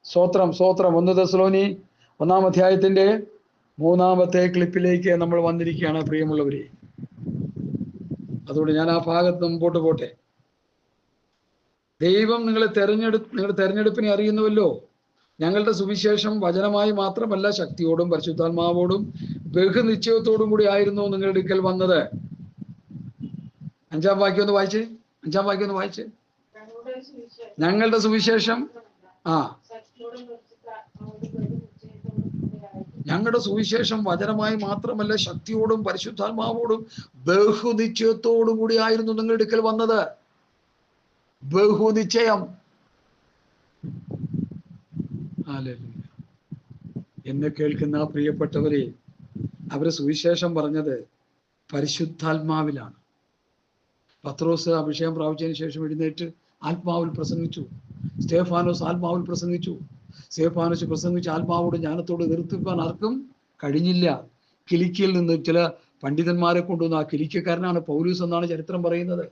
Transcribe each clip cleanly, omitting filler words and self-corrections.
സ്തോത്രം സ്തോത്രം. 1 തെസ്സലോനി 1-ാം അധ്യായത്തിന്റെ 3-ാമത്തെ ക്ലിപ്പിലേക്ക് നമ്മൾ വന്നിരിക്കുകയാണ് പ്രിയമുള്ളവരെ. അതുകൊണ്ട് ഞാൻ ആ ഭാഗത്ത് മുമ്പോട്ട് പോട്ടെ. ദൈവം നിങ്ങളുടെ തെരഞ്ഞെടുപ്പിനെ അറിയുന്നുവല്ലോ. ഞങ്ങളുടെ സുവിശേഷം വചനമായി മാത്രമല്ല, ശക്തിയോടും പരിശുദ്ധാത്മാവോടും ബഹുനിശ്ചയത്തോടും കൂടി ആയിരുന്നു നിങ്ങളുടെ അടുക്കൽ വന്നത്. 5-ാം വാക്യം ഒന്ന് വായിച്ച്. ഞങ്ങളുടെ സുവിശേഷം ഞങ്ങളുടെ സുവിശേഷം വചനമായി മാത്രമല്ല, ശക്തിയോടും പരിശുദ്ധാത്മാവോടും ബഹുനിശ്ചയത്തോടും കൂടി ആയിരുന്നു നിങ്ങളുടെ അടുക്കൽ വന്നത്. ബഹുനിശ്ചയം. എന്നെ കേൾക്കുന്ന പ്രിയപ്പെട്ടവരെ, അവരെ സുവിശേഷം പറഞ്ഞത് പരിശുദ്ധാത്മാവിലാണ്. പത്രോസ് അഭിഷേകം പ്രാപിച്ചതിന് ശേഷം എഴുന്നേറ്റ് ആത്മാവിൽ പ്രസംഗിച്ചു. സ്തേഫാനോസ് ആത്മാവിൽ പ്രസംഗിച്ചു. സ്തേഫാനോസ് പ്രസംഗിച്ച് ആത്മാവോട് ജ്ഞാനത്തോട് എതിർത്തിപ്പാൻ ആർക്കും കഴിഞ്ഞില്ല. കിലിക്കിയിൽ നിന്ന് ചില പണ്ഡിതന്മാരെ കൊണ്ടുവന്ന, ആ കിലിക്കക്കാരനാണ് പൗലൂസ് എന്നാണ് ചരിത്രം പറയുന്നത്.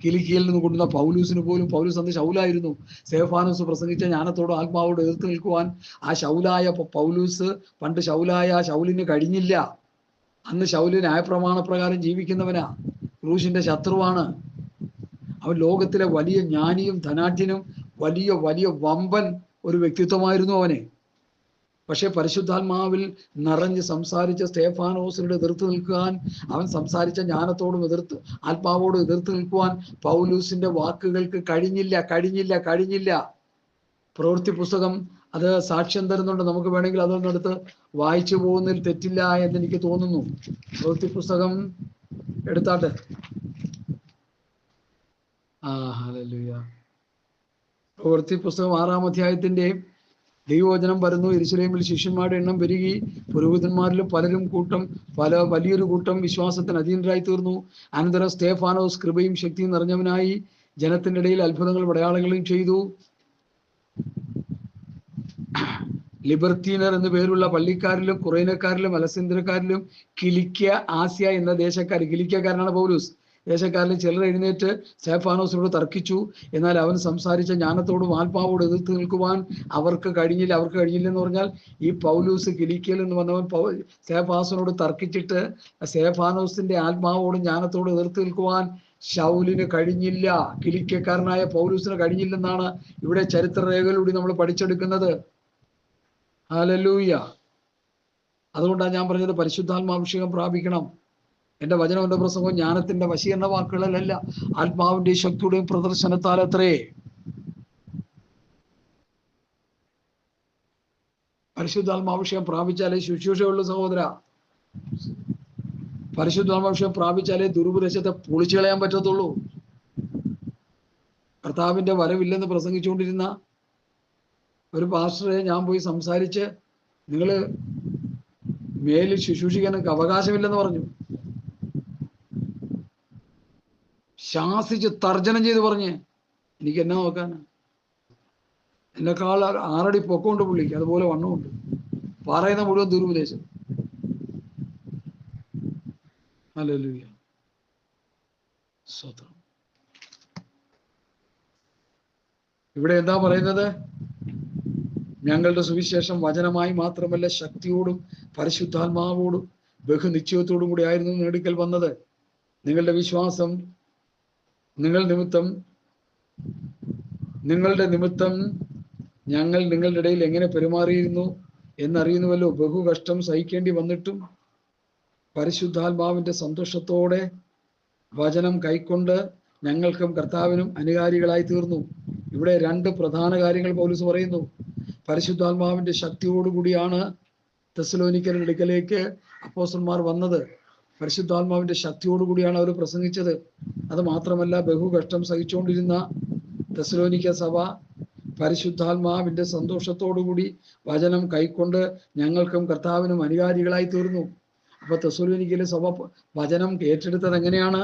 കിലിക്കിയിൽ നിന്ന് കൊണ്ടുവന്ന പൗലൂസിന് പോലും, പൗലൂസ് അന്ന് ശൗലായിരുന്നു, സ്തേഫാനോസ് പ്രസംഗിച്ച ജ്ഞാനത്തോട് ആത്മാവോട് എതിർത്ത് നിൽക്കുവാൻ ആ ശൗലായ പൗലൂസ്, പണ്ട് ശൗലായ ശൗലിന് കഴിഞ്ഞില്ല. അന്ന് ശൗല് ന്യായപ്രമാണപ്രകാരം ജീവിക്കുന്നവനാ, ക്രൂശിന്റെ ശത്രുവാണ്. അവൻ ലോകത്തിലെ വലിയ ജ്ഞാനിയും ധനാഢ്യനും വലിയ വലിയ വമ്പൻ ഒരു വ്യക്തിത്വമായിരുന്നു അവന്. പക്ഷെ പരിശുദ്ധാത്മാവിൽ നിറഞ്ഞ് സംസാരിച്ച സ്തേഫാനോസിനോട് എതിർത്ത് നിൽക്കുവാൻ, അവൻ സംസാരിച്ച ജ്ഞാനത്തോടും ആത്മാവോടും എതിർത്ത് നിൽക്കുവാൻ പൗലൂസിന്റെ വാക്കുകൾക്ക് കഴിഞ്ഞില്ല. പ്രവൃത്തി പുസ്തകം അത് സാക്ഷ്യം തരുന്നുണ്ട്. നമുക്ക് വേണമെങ്കിൽ അതൊന്നെടുത്ത് വായിച്ചു പോകുന്നതിൽ തെറ്റില്ല എന്ന് എനിക്ക് തോന്നുന്നു. പ്രവൃത്തി പുസ്തകം എടുത്താട്ടെ. പ്രവൃത്തി പുസ്തകം 6-ാം അധ്യായത്തിന്റെ ദൈവവചനം വരുന്നു. യെരൂശലേമിൽ ശിഷ്യന്മാരുടെ എണ്ണം പെരുകി, പുരോഹിതന്മാരിലും വലിയൊരു കൂട്ടം വിശ്വാസത്തിന് അധീനരായി തീർന്നു. അനന്തരം സ്തേഫാനോസ് കൃപയും ശക്തിയും നിറഞ്ഞവനായി ജനത്തിന്റെ ഇടയിൽ അത്ഭുതങ്ങളും അടയാളങ്ങളും ചെയ്തു. ലിബർത്തീനർ എന്നു പേരുള്ള പള്ളിക്കാരിലും കുറേനക്കാരിലും അലസന്ദ്രക്കാരിലും കിലിക്യ, ആസ്യ എന്ന ദേശക്കാർ, കിലിക്കക്കാരനാണ് പൗലൂസ്, ദേശക്കാരിലും ചിലർ എഴുന്നേറ്റ് സ്തേഫാനോസിനോട് തർക്കിച്ചു. എന്നാൽ അവൻ സംസാരിച്ച ജ്ഞാനത്തോടും ആത്മാവോടും എതിർത്ത് നിൽക്കുവാൻ അവർക്ക് കഴിഞ്ഞില്ലെന്ന് പറഞ്ഞാൽ, ഈ പൗലൂസ് കിലിക്കയിൽ നിന്ന് വന്നവൻ സ്തേഫാനോസിനോട് തർക്കിച്ചിട്ട് സ്തേഫാനോസിന്റെ ആത്മാവോടും ജ്ഞാനത്തോടും എതിർത്ത് നിൽക്കുവാൻ ശൗലിന് കഴിഞ്ഞില്ല. കിലിക്കക്കാരനായ പൗലൂസിന് കഴിഞ്ഞില്ലെന്നാണ് ഇവിടെ ചരിത്രരേഖയിലൂടെ നമ്മൾ പഠിച്ചെടുക്കുന്നത്. ഹല്ലേലൂയ. അതുകൊണ്ടാണ് ഞാൻ പറഞ്ഞത് പരിശുദ്ധാത്മാഭിഷേകം പ്രാപിക്കണം. എന്റെ വചനം, എന്റെ പ്രസംഗം ജ്ഞാനത്തിന്റെ വശീകരണ വാക്കുകളിലല്ല, ആത്മാവിന്റെ ശക്തിയുടെയും പ്രദർശനത്താൽ അത്രേ. പരിശുദ്ധാത്മാഭിഷേകം പ്രാപിച്ചാലേ ശുശ്രൂഷയുള്ളൂ സഹോദര. പരിശുദ്ധാത്മാഭിഷേകം പ്രാപിച്ചാലേ ദുരുപദേശത്തെ പൊളിച്ചു കളയാൻ പറ്റത്തുള്ളൂ. കർത്താവിന്റെ വരവില്ലെന്ന് പ്രസംഗിച്ചുകൊണ്ടിരുന്ന ഒരു പാസ്റ്ററെ ഞാൻ പോയി സംസാരിച്ച്, നിങ്ങള് മേലിൽ ശുശ്രൂഷിക്കാൻ അവകാശമില്ലെന്ന് പറഞ്ഞു. ശാസിച്ച് തർജ്ജനം ചെയ്ത് പറഞ്ഞ്, എനിക്ക് എന്നാ നോക്കാനാ? എന്നെക്കാൾ 6 അടി പൊക്കമുണ്ട് പുള്ളിക്ക്, അതുപോലെ വണ്ണമുണ്ട്. പറയുന്ന മുഴുവൻ ദുരുപദേശം. ഹല്ലേലൂയ. സ്തോത്രം. ഇവിടെ എന്താ പറയുന്നത്? ഞങ്ങളുടെ സുവിശേഷം വചനമായി മാത്രമല്ല, ശക്തിയോടും പരിശുദ്ധാത്മാവോടും ബഹുനിശ്ചയത്തോടും കൂടി ആയിരുന്നു നേടിക്കൽ വന്നത്. നിങ്ങളുടെ വിശ്വാസം നിങ്ങളുടെ നിമിത്തം ഞങ്ങൾ നിങ്ങളുടെ ഇടയിൽ എങ്ങനെ പെരുമാറിയിരുന്നു എന്നറിയുന്നുവല്ലോ. ബഹുകഷ്ടം സഹിക്കേണ്ടി വന്നിട്ടും പരിശുദ്ധാത്മാവിന്റെ സന്തോഷത്തോടെ വചനം കൈക്കൊണ്ട് ഞങ്ങൾക്കും കർത്താവിനും അനുകാരികളായി തീർന്നു. ഇവിടെ 2 പ്രധാന കാര്യങ്ങൾ പൗലോസ് പറയുന്നു. പരിശുദ്ധാത്മാവിന്റെ ശക്തിയോടുകൂടിയാണ് തെസ്സലോനിക്കരുടെ അടുക്കലേക്ക് അപ്പോസ്തലന്മാർ വന്നത്. പരിശുദ്ധാത്മാവിന്റെ ശക്തിയോടുകൂടിയാണ് അവർ പ്രസംഗിച്ചത്. അത് മാത്രമല്ല, ബഹുകഷ്ടം സഹിച്ചുകൊണ്ടിരുന്ന തെസ്സലോനിക്ക സഭ പരിശുദ്ധാത്മാവിന്റെ സന്തോഷത്തോടുകൂടി വചനം കൈക്കൊണ്ട് ഞങ്ങൾക്കും കർത്താവിനും അനുകാരികളായി തീർന്നു. അപ്പൊ തെസ്സലോനിക്കയിലെ സഭ വചനം ഏറ്റെടുത്തത് എങ്ങനെയാണ്?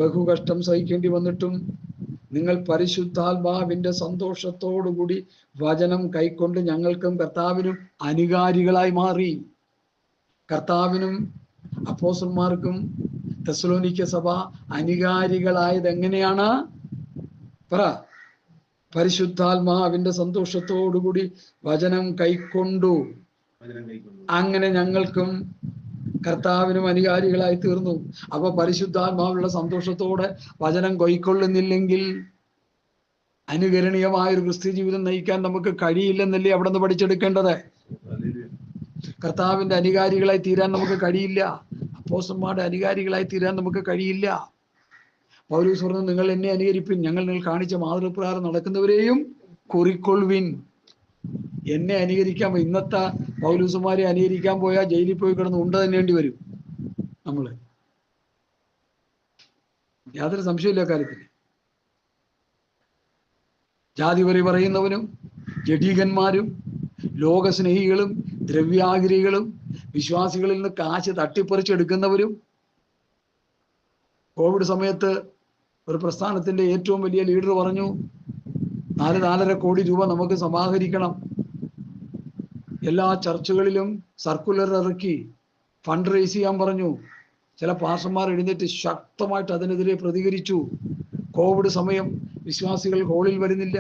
ബഹുകഷ്ടം സഹിക്കേണ്ടി വന്നിട്ടും നിങ്ങൾ പരിശുദ്ധാത്മാവിന്റെ സന്തോഷത്തോടുകൂടി വചനം കൈക്കൊണ്ട് ഞങ്ങൾക്കും കർത്താവിനും അനുകാരികളായി മാറി. കർത്താവിനും അപ്പോസ്തലന്മാർക്കും തെസ്സലോനിക്ക സഭ അനുകാരികളായത് എങ്ങനെയാണ്? പറ. പരിശുദ്ധാത്മാവിന്റെ സന്തോഷത്തോടുകൂടി വചനം കൈക്കൊണ്ടു. അങ്ങനെ ഞങ്ങൾക്കും കർത്താവിനും അനുകാരികളായി തീർന്നു. അപ്പൊ പരിശുദ്ധാത്മാവിലുള്ള സന്തോഷത്തോടെ വചനം കൈക്കൊള്ളുന്നില്ലെങ്കിൽ അനുകരണീയമായൊരു ക്രിസ്ത്യ ജീവിതം നയിക്കാൻ നമുക്ക് കഴിയില്ലെന്നല്ലേ അവിടെ നിന്ന് പഠിച്ചെടുക്കേണ്ടത്. കർത്താവിന്റെ അനുകാരികളായി തീരാൻ നമുക്ക് കഴിയില്ല. അപ്പോസ്തലന്മാരുടെ അനുകാരികളായി തീരാൻ നമുക്ക് കഴിയില്ല. പൗലോസ് പറഞ്ഞു, നിങ്ങൾ എന്നെ അനുകരിപ്പിൻ, ഞങ്ങൾ നിങ്ങൾ കാണിച്ച മാതൃപ്രകാരം നടക്കുന്നവരെയും കുറിക്കൊള്ളുവിൻ. എന്നെ അനുകരിക്കാൻ ഇന്നത്തെ പൗലോസുമാരെ അനുകരിക്കാൻ പോയാൽ ജയിലിൽ പോയി കിടന്ന് ഉണ്ട തന്നേണ്ടി വരും നമ്മള്. യാതൊരു സംശയമില്ല കാര്യത്തിൽ. ജാതിപരി പറയുന്നവനും ജഡീകന്മാരും ലോകസ്നേഹികളും ദ്രവ്യാഗ്രഹികളും വിശ്വാസികളിൽ നിന്ന് കാശ് തട്ടിപ്പറിച്ചെടുക്കുന്നവരും. കോവിഡ് സമയത്ത് ഒരു പ്രസ്ഥാനത്തിന്റെ ഏറ്റവും വലിയ ലീഡർ പറഞ്ഞു, 4-4.5 കോടി രൂപ നമുക്ക് സമാഹരിക്കണം. എല്ലാ ചർച്ചുകളിലും സർക്കുലർ ഇറക്കി ഫണ്ട് റേസ് ചെയ്യാൻ പറഞ്ഞു. ചില പാസ്റ്റർമാർ എഴുന്നേറ്റ് ശക്തമായിട്ട് അതിനെതിരെ പ്രതികരിച്ചു. കോവിഡ് സമയം വിശ്വാസികൾ ഹോളിൽ വരുന്നില്ല,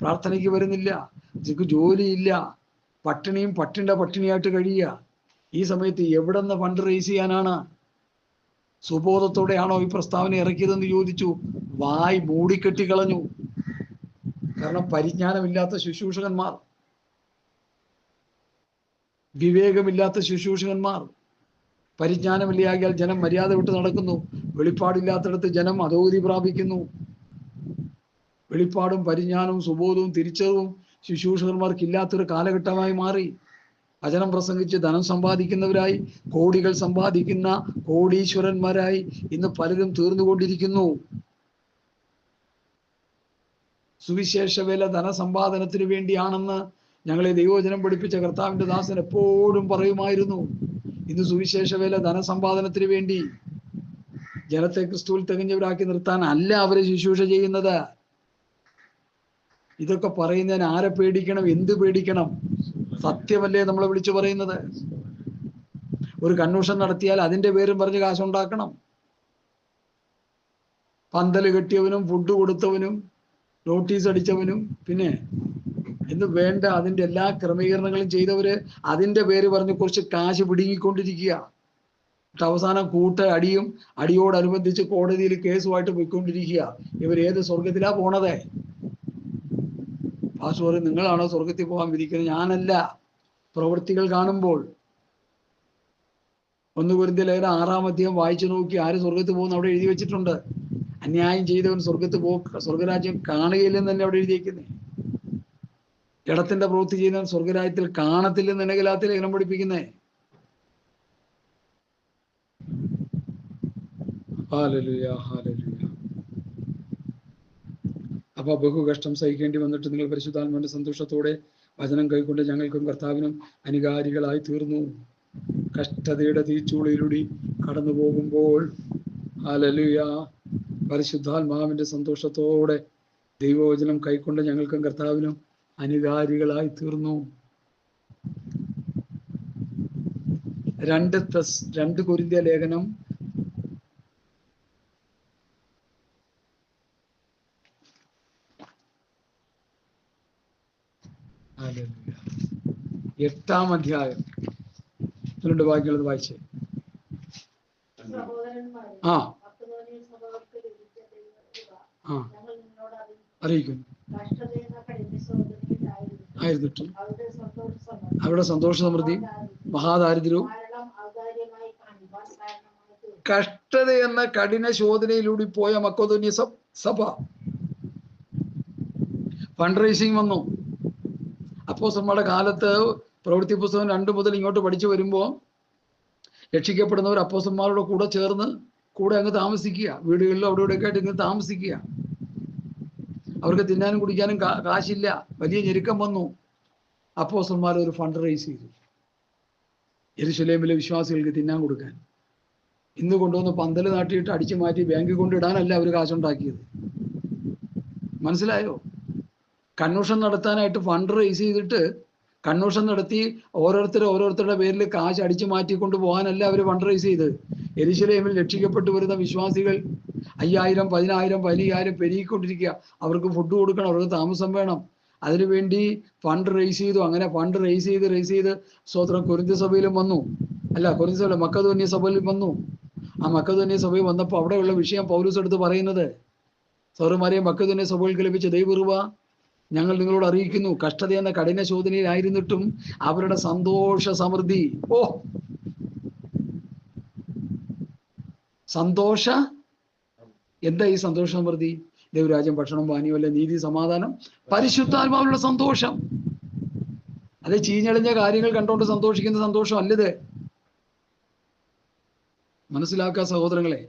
പ്രാർത്ഥനയ്ക്ക് വരുന്നില്ല, ജോലിയില്ല, പട്ടിണിയായിട്ട് കഴിയുക. ഈ സമയത്ത് എവിടെ നിന്ന് ഫണ്ട് റേസ് ചെയ്യാനാണ്? സുബോധത്തോടെയാണോ ഈ പ്രസ്താവന ഇറക്കിയതെന്ന് ചോദിച്ചു. വായ് മൂടിക്കെട്ടിക്കളഞ്ഞു. കാരണം പരിജ്ഞാനമില്ലാത്ത ശുശ്രൂഷകന്മാർ, വിവേകമില്ലാത്ത ശുശ്രൂഷകന്മാർ. പരിജ്ഞാനമില്ലായാൽ ജനം മര്യാദ വിട്ട് നടക്കുന്നു. വെളിപ്പാടില്ലാത്തടത്ത് ജനം അധോഗതി പ്രാപിക്കുന്നു. വെളിപ്പാടും പരിജ്ഞാനവും സുബോധവും തിരിച്ചറിവും ശുശ്രൂഷകന്മാർക്ക് ഇല്ലാത്തൊരു കാലഘട്ടമായി മാറി. വചനം പ്രസംഗിച്ച് ധനം സമ്പാദിക്കുന്നവരായി, കോടികൾ സമ്പാദിക്കുന്ന കോടീശ്വരന്മാരായി ഇന്ന് പലരും തീർന്നുകൊണ്ടിരിക്കുന്നു. സുവിശേഷ വേല ധനസമ്പാദനത്തിന് വേണ്ടിയാണെന്ന് ഞങ്ങളെ ദൈവവചനം പഠിപ്പിച്ച കർത്താവിന്റെ ദാസൻ എപ്പോഴും പറയുമായിരുന്നു. ഇന്ന് സുവിശേഷ വേല ധനസമ്പാദനത്തിന് വേണ്ടി, ജനത്തെ ക്രിസ്തുവിൽ തികഞ്ഞവരാക്കി നിർത്താൻ അല്ല അവരെ ശുശ്രൂഷ ചെയ്യുന്നത്. ഇതൊക്കെ പറയുന്നതിന് ആരെ പേടിക്കണം? എന്ത് പേടിക്കണം? സത്യമല്ലേ നമ്മളെ വിളിച്ചു പറയുന്നത്? ഒരു കൺവെൻഷൻ നടത്തിയാൽ അതിന്റെ പേരും പറഞ്ഞ് കാശുണ്ടാക്കണം. പന്തല് കെട്ടിയവനും ഫുഡ് കൊടുത്തവനും നോട്ടീസ് അടിച്ചവനും പിന്നെ എന്ന് വേണ്ട അതിന്റെ എല്ലാ ക്രമീകരണങ്ങളും ചെയ്തവര് അതിന്റെ പേര് പറഞ്ഞ് കുറച്ച് കാശ് പിടുങ്ങിക്കൊണ്ടിരിക്കുക. അവസാനം അടിയും അടിയോടനുബന്ധിച്ച് കോടതിയിൽ കേസുമായിട്ട് പോയിക്കൊണ്ടിരിക്കുക. ഇവരേത് സ്വർഗത്തിലാ പോണത്? പാസ്റ്റർ നിങ്ങളാണോ സ്വർഗത്തിൽ പോകാൻ വിധിക്കുന്നത്? ഞാനല്ല. പ്രവൃത്തികൾ കാണുമ്പോൾ 1 കൊരിന്ത്യർ ലേഖനം 6-ാം അധ്യായം വായിച്ചു നോക്കി ആര് സ്വർഗത്തിൽ പോകുന്നു അവിടെ എഴുതി വെച്ചിട്ടുണ്ട്. അന്യായം ചെയ്തവൻ സ്വർഗരാജ്യം കാണുകയില്ലെന്ന് തന്നെ അവിടെ എഴുതിയിരിക്കുന്നേ. ഇടത്തിന്റെ പ്രവൃത്തി ചെയ്യുന്നവൻ സ്വർഗരാജ്യത്തിൽ കാണത്തില്ലെന്ന് തന്നെ ഗലാത്യർ ലേഖനം പഠിപ്പിക്കുന്നേ. Hallelujah, hallelujah. അപ്പൊ ബഹുകഷ്ടം സഹിക്കേണ്ടി വന്നിട്ട് നിങ്ങൾ പരിശുദ്ധാത്മാവിന്റെ സന്തോഷത്തോടെ വചനം കൈക്കൊണ്ട് ഞങ്ങൾക്കും കർത്താവിനും അനുകാരികളായി തീർന്നു. കഷ്ടതയുടെ തീച്ചൂളയിലൂടെ കടന്നു പോകുമ്പോൾ ഹല്ലേലൂയ, പരിശുദ്ധാത്മാവിന്റെ സന്തോഷത്തോടെ ദൈവവചനം കൈക്കൊണ്ട് ഞങ്ങൾക്കും കർത്താവിനും അനുകാരികളായി തീർന്നു. 2 കൊരിന്ത്യർ ലേഖനം 8-ാം അധ്യായം 2 വാക്യങ്ങൾ വായിച്ചേ. അറിയിക്കുന്നു. ആയിരുന്നിട്ടും അവിടെ സന്തോഷ സമൃദ്ധി മഹാദാരിദ്ര്യവും കഷ്ടത എന്ന കഠിന ശോധനയിലൂടെ പോയ മക്കോദോന്യ സഭ ഫണ്ട് റൈസിങ് വന്നു. അപ്പോസ്തലന്മാരുടെ കാലത്ത് പ്രവൃത്തി പുസ്തകം 2 മുതൽ ഇങ്ങോട്ട് പഠിച്ചു വരുമ്പോൾ രക്ഷിക്കപ്പെടുന്നവർ അപ്പോസ്തലന്മാരുടെ കൂടെ ചേർന്ന് അങ്ങ് താമസിക്കുക. വീടുകളിലും അവിടെ ഇവിടെയൊക്കെ ആയിട്ട് ഇങ്ങ് താമസിക്കുക. അവർക്ക് തിന്നാനും കുടിക്കാനും കാശില്ല. വലിയ ഞെരുക്കം വന്നു. അപ്പോസ്തലന്മാർ ഒരു ഫണ്ട് റൈസ് ചെയ്തു യെരുശലേമിലെ വിശ്വാസികൾക്ക് തിന്നാൻ കൊടുക്കാൻ. ഇന്ന് കൊണ്ടുവന്ന് പന്തല് നാട്ടിയിട്ട് അടിച്ചു മാറ്റി ബാങ്കിൽ കൊണ്ടിടാനല്ല അവർ കാശുണ്ടാക്കിയത്. മനസ്സിലായോ? കൺവെൻഷൻ നടത്താനായിട്ട് ഫണ്ട് റൈസ് ചെയ്തിട്ട് കൺവെൻഷൻ നടത്തി ഓരോരുത്തരുടെ പേരിൽ കാശ് അടിച്ചു മാറ്റിക്കൊണ്ട് പോകാനല്ല അവർ ഫണ്ട് റൈസ് ചെയ്ത്. യെരുശലേമിൽ രക്ഷിക്കപ്പെട്ടു വരുന്ന വിശ്വാസികൾ 5000, 10000, 15000 പെരുകിക്കൊണ്ടിരിക്കുക. അവർക്ക് ഫുഡ് കൊടുക്കണം, അവർക്ക് താമസം വേണം. അതിനുവേണ്ടി ഫണ്ട് റേസ് ചെയ്തു. അങ്ങനെ ഫണ്ട് റേസ് ചെയ്ത് സ്വതന്ത്രം കൊരിന്ത്യ സഭയിലും വന്നു. കൊരിന്ത്യ സഭയിലും മക്കതോന്യ സഭയിലും വന്നു. ആ മക്കതോന്യ സഭയിൽ വന്നപ്പോൾ അവിടെയുള്ള വിഷയം പൗലോസ് എടുത്ത് പറയുന്നത്, സഹോദരന്മാരെ, മക്കതോന്യ സഭകൾക്ക് ലഭിച്ച ദൈവകൃപ ഞങ്ങൾ നിങ്ങളോട് അറിയിക്കുന്നു. കഷ്ടത എന്ന കഠിന ശോധനയിലായിരുന്നിട്ടും അവരുടെ സന്തോഷ സമൃദ്ധി, എന്താ ഈ സന്തോഷ സമൃദ്ധി? ദൈവരാജ്യം, ഭക്ഷണം, പാനീയമല്ല, നീതി, സമാധാനം, പരിശുദ്ധാത്മാവിലുള്ള സന്തോഷം. അത് ചീഞ്ഞളിഞ്ഞ കാര്യങ്ങൾ കണ്ടുകൊണ്ട് സന്തോഷിക്കുന്ന സന്തോഷം അല്ലത്. മനസ്സിലാക്കുക സഹോദരങ്ങളെ.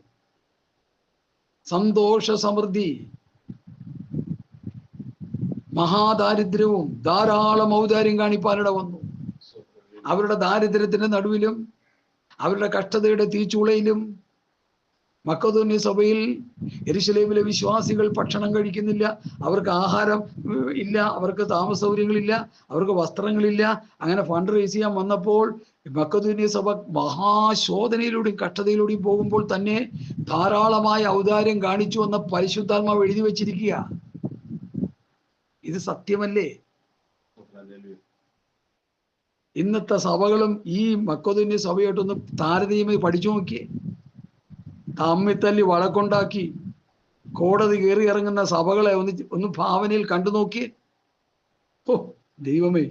സന്തോഷ സമൃദ്ധി. മഹാദാരിദ്ര്യവും ധാരാളം ഔദാര്യം കാണിപ്പാനിട വന്നു. അവരുടെ ദാരിദ്ര്യത്തിന്റെ നടുവിലും അവരുടെ കഷ്ടതയുടെ തീച്ചൂളയിലും മക്കതോന്യ സഭയിൽ യെരുശലേമിലെ വിശ്വാസികൾ ഭക്ഷണം കഴിക്കുന്നില്ല, അവർക്ക് ആഹാരം ഇല്ല, അവർക്ക് താമസ സൗകര്യങ്ങളില്ല, അവർക്ക് വസ്ത്രങ്ങളില്ല. അങ്ങനെ ഫണ്ട് റേസ് ചെയ്യാൻ വന്നപ്പോൾ മക്കതോന്യ സഭ മഹാശോധനയിലൂടെയും കഷ്ടതയിലൂടെയും പോകുമ്പോൾ തന്നെ ധാരാളമായ ഔദാര്യം കാണിച്ചു എന്ന പരിശുദ്ധാത്മാവ് എഴുതി വെച്ചിരിക്കുക. ഇത് സത്യമല്ലേ? ഇന്നത്തെ സഭകളും ഈ മക്കതോന്യ സഭയായിട്ടൊന്ന് താരതമ്യം പഠിച്ചു നോക്കിയേ. തമ്മിത്തല്ലി വഴക്കുണ്ടാക്കി കോടതി കയറി ഇറങ്ങുന്ന സഭകളെ ഒന്ന് ഭാവനയിൽ കണ്ടു നോക്കിയേ. ദൈവമേ,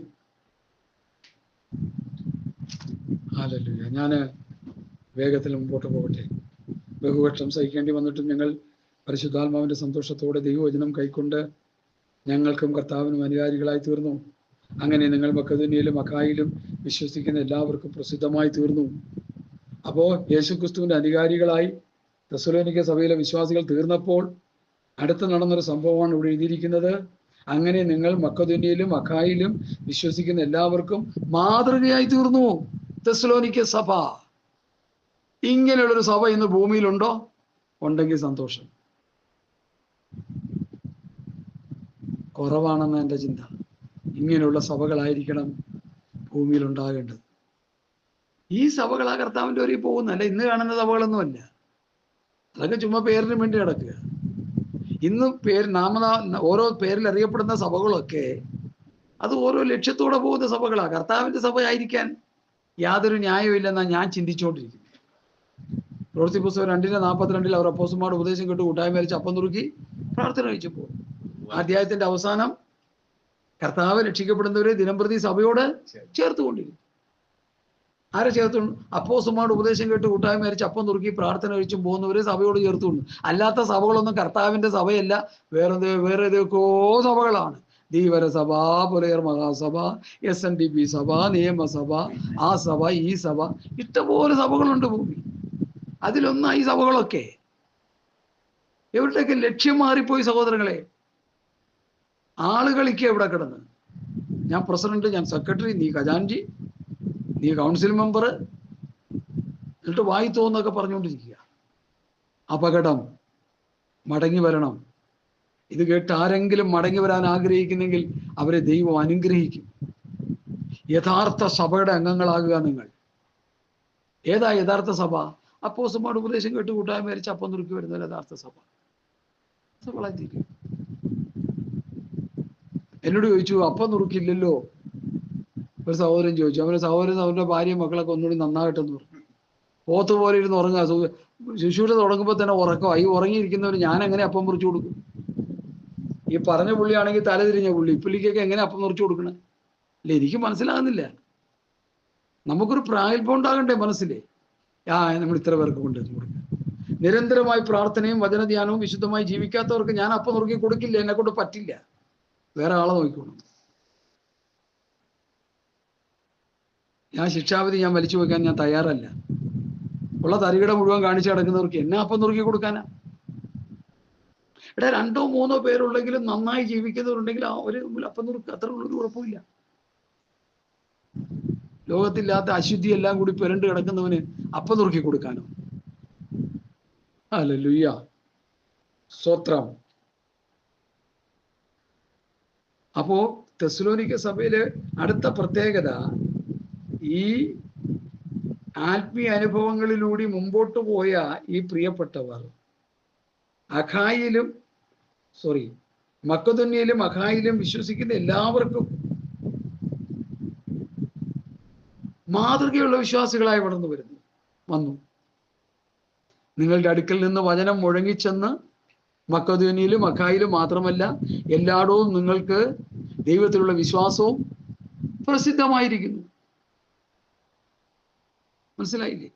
ഹല്ലേലൂയ. ഞാന് വേഗത്തിൽ മുമ്പോട്ട് പോകട്ടെ. ബഹുപക്ഷം സഹിക്കേണ്ടി വന്നിട്ടും ഞങ്ങൾ പരിശുദ്ധാത്മാവിന്റെ സന്തോഷത്തോടെ ദൈവവചനം കൈക്കൊണ്ട് ഞങ്ങൾക്കും കർത്താവിനും അനുകാരികളായി തീർന്നു. അങ്ങനെ നിങ്ങൾ മക്കദോന്യയിലും അഖായിലും വിശ്വസിക്കുന്ന എല്ലാവർക്കും പ്രസിദ്ധമായി തീർന്നു. അപ്പോൾ യേശുക്രിസ്തുവിന്റെ അനുകാരികളായി തെസ്സലോനിക്ക സഭയിലെ വിശ്വാസികൾ തീർന്നപ്പോൾ അടുത്ത് നടന്നൊരു സംഭവമാണ് ഇവിടെ എഴുതിയിരിക്കുന്നത്. അങ്ങനെ നിങ്ങൾ മക്കദോന്യയിലും അഖായിലും വിശ്വസിക്കുന്ന എല്ലാവർക്കും മാതൃകയായി തീർന്നു. തെസ്സലോനിക്ക സഭ. ഇങ്ങനെയുള്ളൊരു സഭ ഇന്ന് ഭൂമിയിലുണ്ടോ? ഉണ്ടെങ്കിൽ സന്തോഷം. കുറവാണെന്ന എൻ്റെ ചിന്ത. ഇങ്ങനെയുള്ള സഭകളായിരിക്കണം ഭൂമിയിൽ ഉണ്ടാകേണ്ടത്. ഈ സഭകൾ ആ കർത്താവിൻ്റെ വരെ പോകുന്നല്ല. ഇന്ന് കാണുന്ന സഭകളൊന്നുമല്ല. അതൊക്കെ ചുമ്മാ പേരിന് വേണ്ടി നടക്കുക. ഇന്ന് ഓരോ പേരിൽ അറിയപ്പെടുന്ന സഭകളൊക്കെ അത് ഓരോ ലക്ഷ്യത്തോടെ പോകുന്ന സഭകളാണ്. കർത്താവിൻ്റെ സഭ ആയിരിക്കാൻ യാതൊരു ന്യായമില്ലെന്നാണ് ഞാൻ ചിന്തിച്ചുകൊണ്ടിരിക്കുന്നത്. പ്രവൃത്തി പുസ്തകം 2:42 അവർ അപ്പോസ്തലന്മാരുടെ ഉപദേശം കേട്ട് കൂട്ടായ്മ വരച്ച് അപ്പം നുറുക്കി പ്രാർത്ഥന കഴിച്ചു പോകും. അധ്യായത്തിന്റെ അവസാനം കർത്താവ് രക്ഷിക്കപ്പെടുന്നവരെ ദിനംപ്രതി സഭയോട് ചേർത്തുകൊണ്ടിരിക്കും. ആരെ ചേർത്തുകൊണ്ട്? അപ്പോസ്തലന്മാരുടെ ഉപദേശം കേട്ട് കൂട്ടായ്മ വരച്ച് അപ്പം നുറുക്കി പ്രാർത്ഥന കഴിച്ചും പോകുന്നവരെ സഭയോട് ചേർത്തുകൊണ്ട്. അല്ലാത്ത സഭകളൊന്നും കർത്താവിന്റെ സഭയല്ല, വേറെ ഏതൊക്കെയോ സഭകളാണ്. ധീവര സഭ, പുലയർ മഹാസഭ, SNDP സഭ, നിയമസഭ, ആ സഭ, ഈ സഭ, ഇഷ്ടംപോലെ സഭകളുണ്ട് ഭൂമി. അതിലൊന്നായി സഭകളൊക്കെ. ഇവരുടെയൊക്കെ ലക്ഷ്യം മാറിപ്പോയി സഹോദരങ്ങളെ. ആളുകളിക്ക് എവിടെ കിടന്ന് ഞാൻ പ്രസിഡന്റ്, ഞാൻ സെക്രട്ടറി, നീ ഖജാൻജി, നീ കൗൺസിൽ മെമ്പർ, എന്നിട്ട് വായി തോന്നൊക്കെ പറഞ്ഞുകൊണ്ടിരിക്കുക. അപകടം. മടങ്ങി വരണം. ഇത് കേട്ട് ആരെങ്കിലും മടങ്ങി വരാൻ ആഗ്രഹിക്കുന്നെങ്കിൽ അവരെ ദൈവം അനുഗ്രഹിക്കും. യഥാർത്ഥ സഭയുടെ അംഗങ്ങളാകുക നിങ്ങൾ. ഏതാ യഥാർത്ഥ സഭ? അപ്പോസ്തലന്മാരുടെ ഉപദേശം കേട്ട് കൂട്ടായ്മ വരച്ച് അപ്പം നുറുക്കി വരുന്ന യഥാർത്ഥ സഭ. സഭകളായിരിക്കും. എന്നോട് ചോദിച്ചു, അപ്പം നുറുക്കില്ലല്ലോ. ഒരു സഹോദരൻ ചോദിച്ചു. അവരുടെ ഭാര്യയും മക്കളൊക്കെ ഒന്നുകൂടി നന്നാകട്ടെന്ന് പറഞ്ഞു. പോത്ത് പോലെ ഇരുന്ന് ഉറങ്ങുക. ശുശ്രൂഷ തുടങ്ങുമ്പോൾ തന്നെ ഉറക്കോ. ഈ ഉറങ്ങിയിരിക്കുന്നവർ ഞാൻ എങ്ങനെ അപ്പം മുറിച്ചു കൊടുക്കും? ഈ പറഞ്ഞ പുള്ളിയാണെങ്കിൽ തലതിരിഞ്ഞ പുള്ളി. പുള്ളിക്കൊക്കെ എങ്ങനെ അപ്പം മുറിച്ചു കൊടുക്കണേ? അല്ലേ, എനിക്ക് മനസ്സിലാകുന്നില്ല. നമുക്കൊരു പ്രായൽപ്പം ഉണ്ടാകണ്ടേ മനസ്സിലെ? നമ്മൾ ഇത്ര പേർക്ക് കൊണ്ടുവന്ന് കൊടുക്കുക. നിരന്തരമായി പ്രാർത്ഥനയും വചനധ്യാനവും വിശുദ്ധമായി ജീവിക്കാത്തവർക്ക് ഞാൻ അപ്പം നുറുക്കി കൊടുക്കില്ല. എന്നെ കൊണ്ട് പറ്റില്ല. വേറെ ആളെ നോക്കിക്കോണം. ശിക്ഷാവിധി ഞാൻ വലിച്ചു വയ്ക്കാൻ ഞാൻ തയ്യാറല്ല. ഉള്ള തരികിട മുഴുവൻ കാണിച്ചു കിടക്കുന്നവർക്ക് എന്നെ അപ്പം നുറുക്കി കൊടുക്കാനാ? ഇവിടെ 2 or 3 പേരുണ്ടെങ്കിലും നന്നായി ജീവിക്കുന്നവരുണ്ടെങ്കിൽ ഒരു അപ്പം നുറുക്ക്, അത്ര ഉള്ളൊരു കുഴപ്പമില്ല. ലോകത്തില്ലാത്ത അശുദ്ധി എല്ലാം കൂടി പുരണ്ട് കിടക്കുന്നവന് അപ്പം നുറുക്കി കൊടുക്കാനോ? ഹല്ലേലൂയ, സ്തോത്രം. അപ്പോ തെസ്സലോനിക്ക സഭയിലെ അടുത്ത പ്രത്യേകത, ഈ ആത്മീയ അനുഭവങ്ങളിലൂടെ മുമ്പോട്ട് പോയ ഈ പ്രിയപ്പെട്ടവർ മക്കെദോന്യയിലും അഖായിലും വിശ്വസിക്കുന്ന എല്ലാവർക്കും മാതൃകയുള്ള വിശ്വാസികളായി വന്നു. നിങ്ങളുടെ അടുക്കൽ നിന്ന് വചനം മുഴങ്ങിച്ചെന്ന് മക്കെദോന്യയിലും അഖായിലും മാത്രമല്ല എല്ലായിടവും നിങ്ങൾക്ക് ദൈവത്തിലുള്ള വിശ്വാസവും പ്രസിദ്ധമായിരിക്കുന്നു. മനസ്സിലായില്ലേ?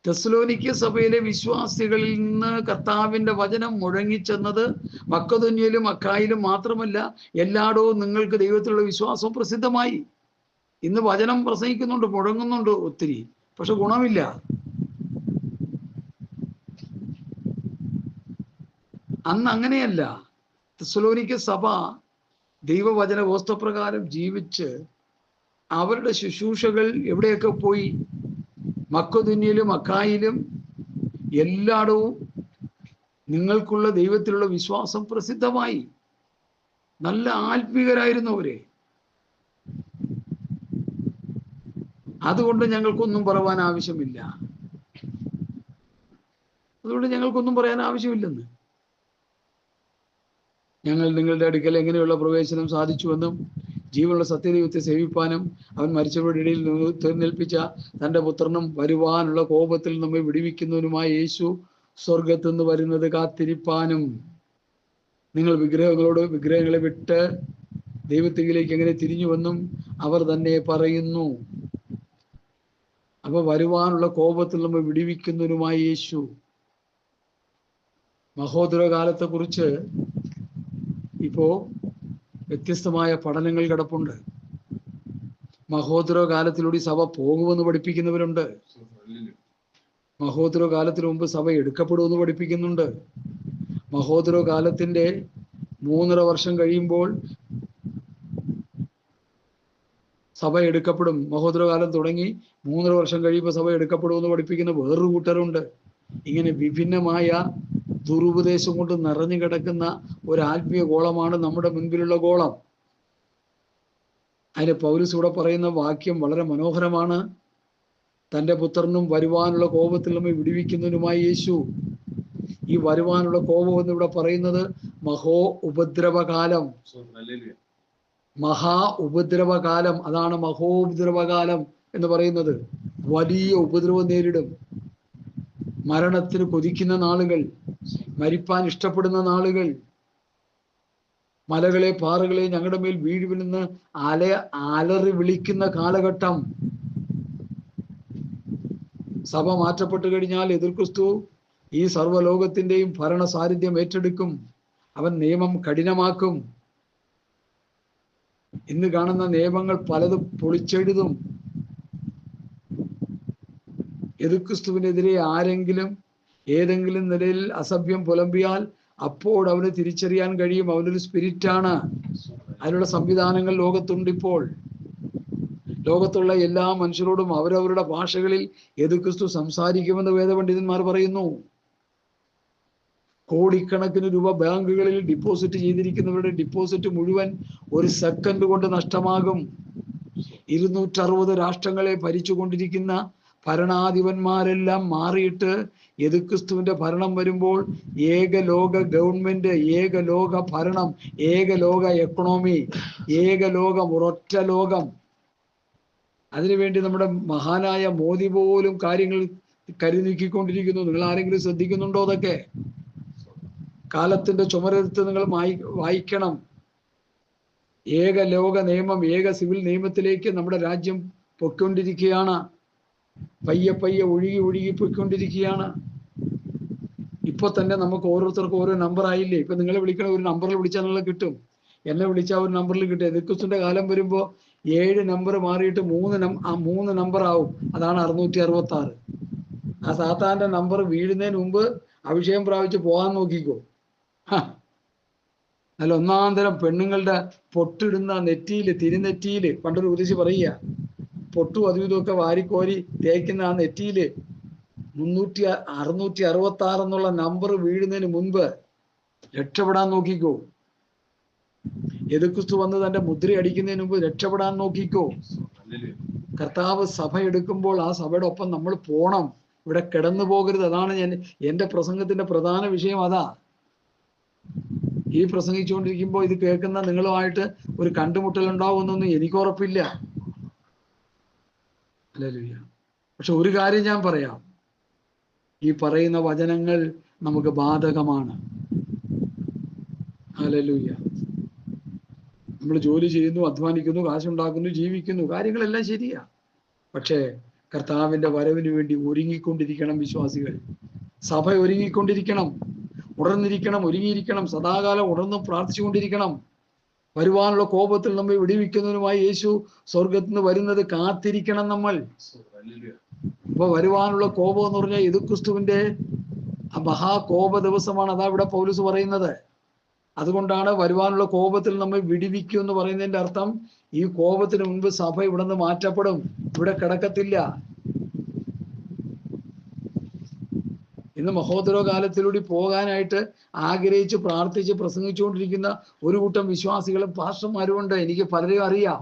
തെസ്സലോനിക്ക സഭയിലെ വിശ്വാസികളിൽ നിന്ന് കർത്താവിന്റെ വചനം മുഴങ്ങിച്ചെന്നത് മക്കെദോന്യയിലും അഖായിലും മാത്രമല്ല എല്ലായിടവും നിങ്ങൾക്ക് ദൈവത്തിലുള്ള വിശ്വാസവും പ്രസിദ്ധമായി. ഇന്ന് വചനം പ്രസംഗിക്കുന്നുണ്ട്, മുഴങ്ങുന്നുണ്ട് ഒത്തിരി, പക്ഷെ ഗുണമില്ല. അന്ന് അങ്ങനെയല്ല. തെസ്സലോനിക്ക സഭ ദൈവവചന വ്യവസ്ഥപ്രകാരം ജീവിച്ച് അവരുടെ ശുശ്രൂഷകൾ എവിടെയൊക്കെ പോയി? മക്കെദോന്യയിലും അഖായിലും എല്ലായിടവും നിങ്ങൾക്കുള്ള ദൈവത്തിലുള്ള വിശ്വാസം പ്രസിദ്ധമായി. നല്ല ആത്മീകരായിരുന്നു അവരെ. അതുകൊണ്ട് ഞങ്ങൾക്കൊന്നും പറയാൻ ആവശ്യമില്ല. ഞങ്ങൾ നിങ്ങളുടെ അടുക്കൽ എങ്ങനെയുള്ള പ്രവേശനം സാധിച്ചുവെന്നും ജീവനുള്ള സത്യദൈവത്തെ സേവിപ്പാനും അവൻ മരിച്ചവരുടെ ഇടയിൽ തീർന്നേൽപ്പിച്ച തൻ്റെ പുത്രനും വരുവാനുള്ള കോപത്തിൽ നമ്മെ വിടുവിക്കുന്നവനുമായ യേശു സ്വർഗത്തു നിന്ന് വരുന്നത് കാത്തിരിപ്പാനും നിങ്ങൾ വിഗ്രഹങ്ങളെ വിട്ട് ദൈവത്തിലേക്ക് എങ്ങനെ തിരിഞ്ഞുവെന്നും അവർ തന്നെ പറയുന്നു. അപ്പൊ വരുവാനുള്ള കോപത്തിൽ നമ്മെ വിടുവിക്കുന്നവനുമായ യേശു. മഹോദര കാലത്തെ കുറിച്ച് ഇപ്പോ വ്യത്യസ്തമായ പഠനങ്ങൾ കിടപ്പുണ്ട്. മഹോദര കാലത്തിലൂടെ സഭ പോകുമെന്ന് പഠിപ്പിക്കുന്നവരുണ്ട്. മഹോദര കാലത്തിന് മുമ്പ് സഭ എടുക്കപ്പെടുമെന്ന് പഠിപ്പിക്കുന്നുണ്ട്. മഹോദര കാലത്തിന്റെ 3.5 വർഷം കഴിയുമ്പോൾ സഭ എടുക്കപ്പെടും. മഹോദര കാലം തുടങ്ങി 3.5 വർഷം കഴിയുമ്പോൾ സഭ എടുക്കപ്പെടുമെന്ന് പഠിപ്പിക്കുന്ന വേറൊരു കൂട്ടരുണ്ട്. ഇങ്ങനെ വിഭിന്നമായ ദുരുപദേശം കൊണ്ട് നിറഞ്ഞു കിടക്കുന്ന ഒരു ആത്മീയ ഗോളമാണ് നമ്മുടെ മുൻപിലുള്ള ഗോളം. അതിന് പൗലോസ് ഇവിടെ പറയുന്ന വാക്യം വളരെ മനോഹരമാണ്. തൻ്റെ പുത്രനും വരുവാനുള്ള കോപത്തിൽ നമ്മെ വിടുവിക്കുന്നതിനുമായി യേശു. ഈ വരുവാനുള്ള കോപം എന്ന് ഇവിടെ പറയുന്നത് ഉപദ്രവകാലം, മഹാ ഉപദ്രവകാലം. അതാണ് മഹോപദ്രവകാലം എന്ന് പറയുന്നത്. വലിയ ഉപദ്രവം നേരിടും. മരണത്തിന് കൊതിക്കുന്ന നാളുകൾ, മരിപ്പാൻ ഇഷ്ടപ്പെടുന്ന നാളുകൾ, മലകളെ പാറകളെ ഞങ്ങളുടെ മേൽ വീഴുവിനെന്ന് അലറി വിളിക്കുന്ന കാലഘട്ടം. സഭ മാറ്റപ്പെട്ടു കഴിഞ്ഞാൽ എതിർക്രിസ്തു ഈ സർവ്വലോകത്തിന്റെയും ഭരണ സാന്നിധ്യം ഏറ്റെടുക്കും. അവൻ നിയമം കഠിനമാക്കും. ഇന്ന് കാണുന്ന നിയമങ്ങൾ പലതും പൊളിച്ചെഴുതും. എതിർക്രിസ്തുവിനെതിരെ ആരെങ്കിലും ഏതെങ്കിലും നിലയിൽ അസഭ്യം പുലമ്പിയാൽ അപ്പോൾ അവന് തിരിച്ചറിയാൻ കഴിയും അവനൊരു സ്പിരിറ്റാണ്. അതിനുള്ള സംവിധാനങ്ങൾ ലോകത്തുണ്ട്. ഇപ്പോൾ ലോകത്തുള്ള എല്ലാ മനുഷ്യരോടും അവരവരുടെ ഭാഷകളിൽ എതിർക്രിസ്തു സംസാരിക്കുമെന്ന് വേദപണ്ഡിതന്മാർ പറയുന്നു. കോടിക്കണക്കിന് രൂപ ബാങ്കുകളിൽ ഡിപ്പോസിറ്റ് ചെയ്തിരിക്കുന്നവരുടെ ഡിപ്പോസിറ്റ് മുഴുവൻ ഒരു സെക്കൻഡ് കൊണ്ട് നഷ്ടമാകും. 260 രാഷ്ട്രങ്ങളെ ഭരിച്ചുകൊണ്ടിരിക്കുന്ന ഭരണാധിപന്മാരെല്ലാം മാറിയിട്ട് എതിർക്രിസ്തുവിന്റെ ഭരണം വരുമ്പോൾ ഏകലോക ഗവൺമെന്റ്, ഏകലോക ഭരണം, ഏകലോക എക്കണോമി, ഏകലോകം, ഒരൊറ്റ ലോകം. അതിനുവേണ്ടി നമ്മുടെ മഹാനായ മോദി പോലും കാര്യങ്ങൾ കരുതി നീക്കിക്കൊണ്ടിരിക്കുന്നു. നിങ്ങൾ ആരെങ്കിലും ശ്രദ്ധിക്കുന്നുണ്ടോ? അതൊക്കെ കാലത്തിന്റെ ചുമരെടുത്ത് നിങ്ങൾ വായിക്കണം. ഏകലോക നിയമം, ഏക സിവിൽ നിയമത്തിലേക്ക് നമ്മുടെ രാജ്യം പൊയ്ക്കൊണ്ടിരിക്കുകയാണ്. പയ്യെ പയ്യെ ഒഴുകി പൊയ്ക്കൊണ്ടിരിക്കുകയാണ്. ഇപ്പൊ തന്നെ നമുക്ക് ഓരോരുത്തർക്കും ഓരോ നമ്പർ ആയില്ലേ? ഇപ്പൊ നിങ്ങളെ വിളിക്കണ ഒരു നമ്പറിൽ വിളിച്ചാൽ നിങ്ങൾ കിട്ടും, എന്നെ വിളിച്ചാൽ ഒരു നമ്പറിൽ കിട്ടും. എതിർക്രിസ്തുവിന്റെ കാലം വരുമ്പോ 7 നമ്പർ മാറിയിട്ട് 3 നമ്പർ ആവും. അതാണ് 666. ആ സാത്താന്റെ നമ്പർ വീഴുന്നതിന് മുമ്പ് അഭിഷേകം പ്രാപിച്ച് പോകാൻ നോക്കിക്കോ. നല്ല ഒന്നാന്തരം പെണ്ണുങ്ങളുടെ പൊട്ടിടുന്ന നെറ്റിയില്, തിരുനെറ്റിയില്, പണ്ടൊരു ഉപദേശി പറയുക, പൊട്ടും അതും ഇതുമൊക്കെ വാരിക്കോരി തേക്കുന്ന ആ നെറ്റിയില് 666 എന്നുള്ള നമ്പർ വീഴുന്നതിന് മുൻപ് രക്ഷപ്പെടാൻ നോക്കിക്കോ. എതിർക്രിസ്തു വന്ന് തന്റെ മുദ്ര അടിക്കുന്നതിന് മുമ്പ് രക്ഷപ്പെടാൻ നോക്കിക്കോ. കർത്താവ് സഭ എടുക്കുമ്പോൾ ആ സഭയുടെ ഒപ്പം നമ്മൾ പോണം. ഇവിടെ കിടന്നു പോകരുത്. അതാണ് എൻ്റെ പ്രസംഗത്തിന്റെ പ്രധാന വിഷയം. അതാ, ഈ പ്രസംഗിച്ചുകൊണ്ടിരിക്കുമ്പോൾ ഇത് കേൾക്കുന്ന നിങ്ങളുമായിട്ട് ഒരു കണ്ടുമുട്ടൽ ഉണ്ടാവുമെന്നൊന്നും എനിക്ക് ഉറപ്പില്ല. ഹല്ലേലൂയ. പക്ഷെ ഒരു കാര്യം ഞാൻ പറയാം, ഈ പറയുന്ന വചനങ്ങൾ നമുക്ക് ബാധകമാണ്. ഹല്ലേലൂയ. നമ്മൾ ജോലി ചെയ്യുന്നു, അധ്വാനിക്കുന്നു, കാശുണ്ടാക്കുന്നു, ജീവിക്കുന്നു, കാര്യങ്ങളെല്ലാം ശരിയാ. പക്ഷേ കർത്താവിന്റെ വരവിന് വേണ്ടി ഒരുങ്ങിക്കൊണ്ടിരിക്കണം വിശ്വാസികൾ. സഭ ഒരുങ്ങിക്കൊണ്ടിരിക്കണം, ഉണർന്നിരിക്കണം, ഒരുങ്ങിയിരിക്കണം, സദാകാലം ഉണർന്നും പ്രാർത്ഥിച്ചുകൊണ്ടിരിക്കണം. വരുവാനുള്ള കോപത്തിൽ നമ്മെ വിടുവിക്കുന്നതിനുമായി യേശു സ്വർഗത്തിൽ നിന്ന് വരുന്നത് കാത്തിരിക്കണം നമ്മൾ. അപ്പൊ വരുവാനുള്ള കോപം എന്ന് പറഞ്ഞാൽ ഇത് ക്രിസ്തുവിന്റെ മഹാകോപ ദിവസമാണ്. അതാ ഇവിടെ പൗലോസ് പറയുന്നത്. അതുകൊണ്ടാണ് വരുവാനുള്ള കോപത്തിൽ നമ്മെ വിടുവിക്കും എന്ന് പറയുന്നതിന്റെ അർത്ഥം, ഈ കോപത്തിന് മുൻപ് സഭ ഇവിടെ നിന്ന് മാറ്റപ്പെടും, ഇവിടെ കിടക്കത്തില്ല. ഇന്ന് മഹോദര കാലത്തിലൂടെ പോകാനായിട്ട് ആഗ്രഹിച്ച് പ്രാർത്ഥിച്ച് പ്രസംഗിച്ചുകൊണ്ടിരിക്കുന്ന ഒരു കൂട്ടം വിശ്വാസികളും പാസ്റ്റർമാരുമുണ്ട്. എനിക്ക് പലരെയും അറിയാം.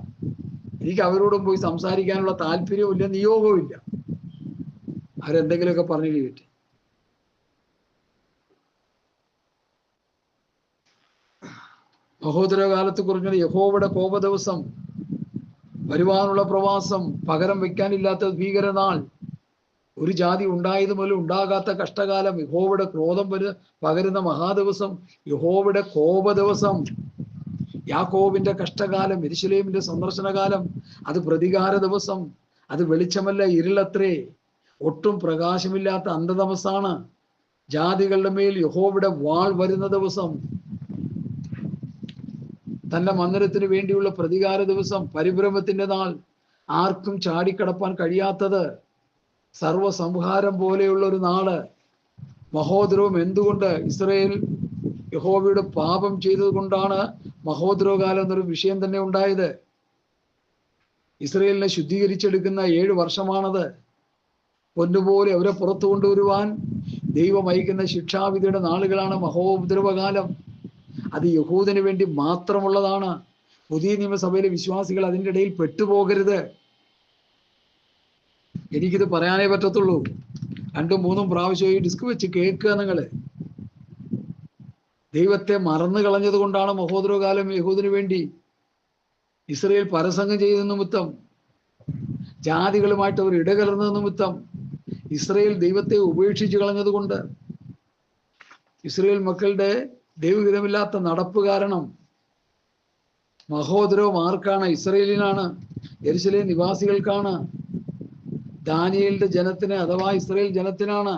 എനിക്ക് അവരോടും പോയി സംസാരിക്കാനുള്ള താല്പര്യവും ഇല്ല, നിയോഗവും ഇല്ല. അവരെന്തെങ്കിലുമൊക്കെ പറഞ്ഞു കേട്ടി. മഹോദര കാലത്ത് കുറിഞ്ഞ യഹോവയുടെ കോപ ദിവസം, വരുവാനുള്ള പ്രവാസം, പകരം വെക്കാനില്ലാത്ത ഭീകരനാൾ, ഒരു ജാതി ഉണ്ടായത് മുതൽ ഉണ്ടാകാത്ത കഷ്ടകാലം, യഹോവയുടെ ക്രോധം പകരുന്ന മഹാദിവസം, യഹോവയുടെ കോപ ദിവസം, യാക്കോബിന്റെ കഷ്ടകാലം, യെരൂശലേമിന്റെ സന്ദർശനകാലം, അത് പ്രതികാര ദിവസം, അത് വെളിച്ചമല്ല ഇരുളത്രേ, ഒട്ടും പ്രകാശമില്ലാത്ത അന്ധതമസാണ്. ജാതികളുടെ മേൽ യഹോവയുടെ വാൾ വരുന്ന ദിവസം, തന്റെ മന്ദിരത്തിന് വേണ്ടിയുള്ള പ്രതികാര ദിവസം, പരിഭ്രമത്തിന്റെ നാൾ, ആർക്കും ചാടിക്കടപ്പാൻ കഴിയാത്തത്, സർവസംഹാരം പോലെയുള്ള ഒരു നാള്, മഹോദരവും. എന്തുകൊണ്ട്? ഇസ്രായേൽ യഹോവയുടെ പാപം ചെയ്തത് കൊണ്ടാണ് മഹോദരകാലം എന്നൊരു വിഷയം തന്നെ ഉണ്ടായത്. ഇസ്രായേലിനെ ശുദ്ധീകരിച്ചെടുക്കുന്ന 7 വർഷമാണത്. പൊന്നുപോലെ അവരെ പുറത്തു കൊണ്ടുവരുവാൻ ദൈവം അയക്കുന്ന ശിക്ഷാവിധിയുടെ നാളുകളാണ് മഹോപദ്രവകാലം. അത് യഹൂദന് വേണ്ടി മാത്രമുള്ളതാണ്. പുതിയ നിയമസഭയിലെ വിശ്വാസികൾ അതിൻ്റെ ഇടയിൽ പെട്ടുപോകരുത്. എനിക്കിത് പറയാനേ പറ്റത്തുള്ളൂ. 2-3 പ്രാവശ്യം ഈ ഡിസ്ക് വെച്ച് കേൾക്കുക. നിങ്ങള് ദൈവത്തെ മറന്നു കളഞ്ഞത് കൊണ്ടാണ് മഹോദരകാലം യഹൂദന് വേണ്ടി. ഇസ്രായേൽ പരസംഗം ചെയ്ത നിമിത്തം, ജാതികളുമായിട്ട് അവർ ഇടകലർന്ന നിമിത്തം, ഇസ്രായേൽ ദൈവത്തെ ഉപേക്ഷിച്ച് കളഞ്ഞത് കൊണ്ട്, ഇസ്രായേൽ മക്കളുടെ ദൈവഹിതമില്ലാത്ത നടപ്പ് കാരണം മഹോദരവും ആർക്കാണ്? ഇസ്രായേലിനാണ്, യെരൂശലേം നിവാസികൾക്കാണ്, ദാനിയേലിന്റെ ജനത്തിന് അഥവാ ഇസ്രായേൽ ജനത്തിനാണ്,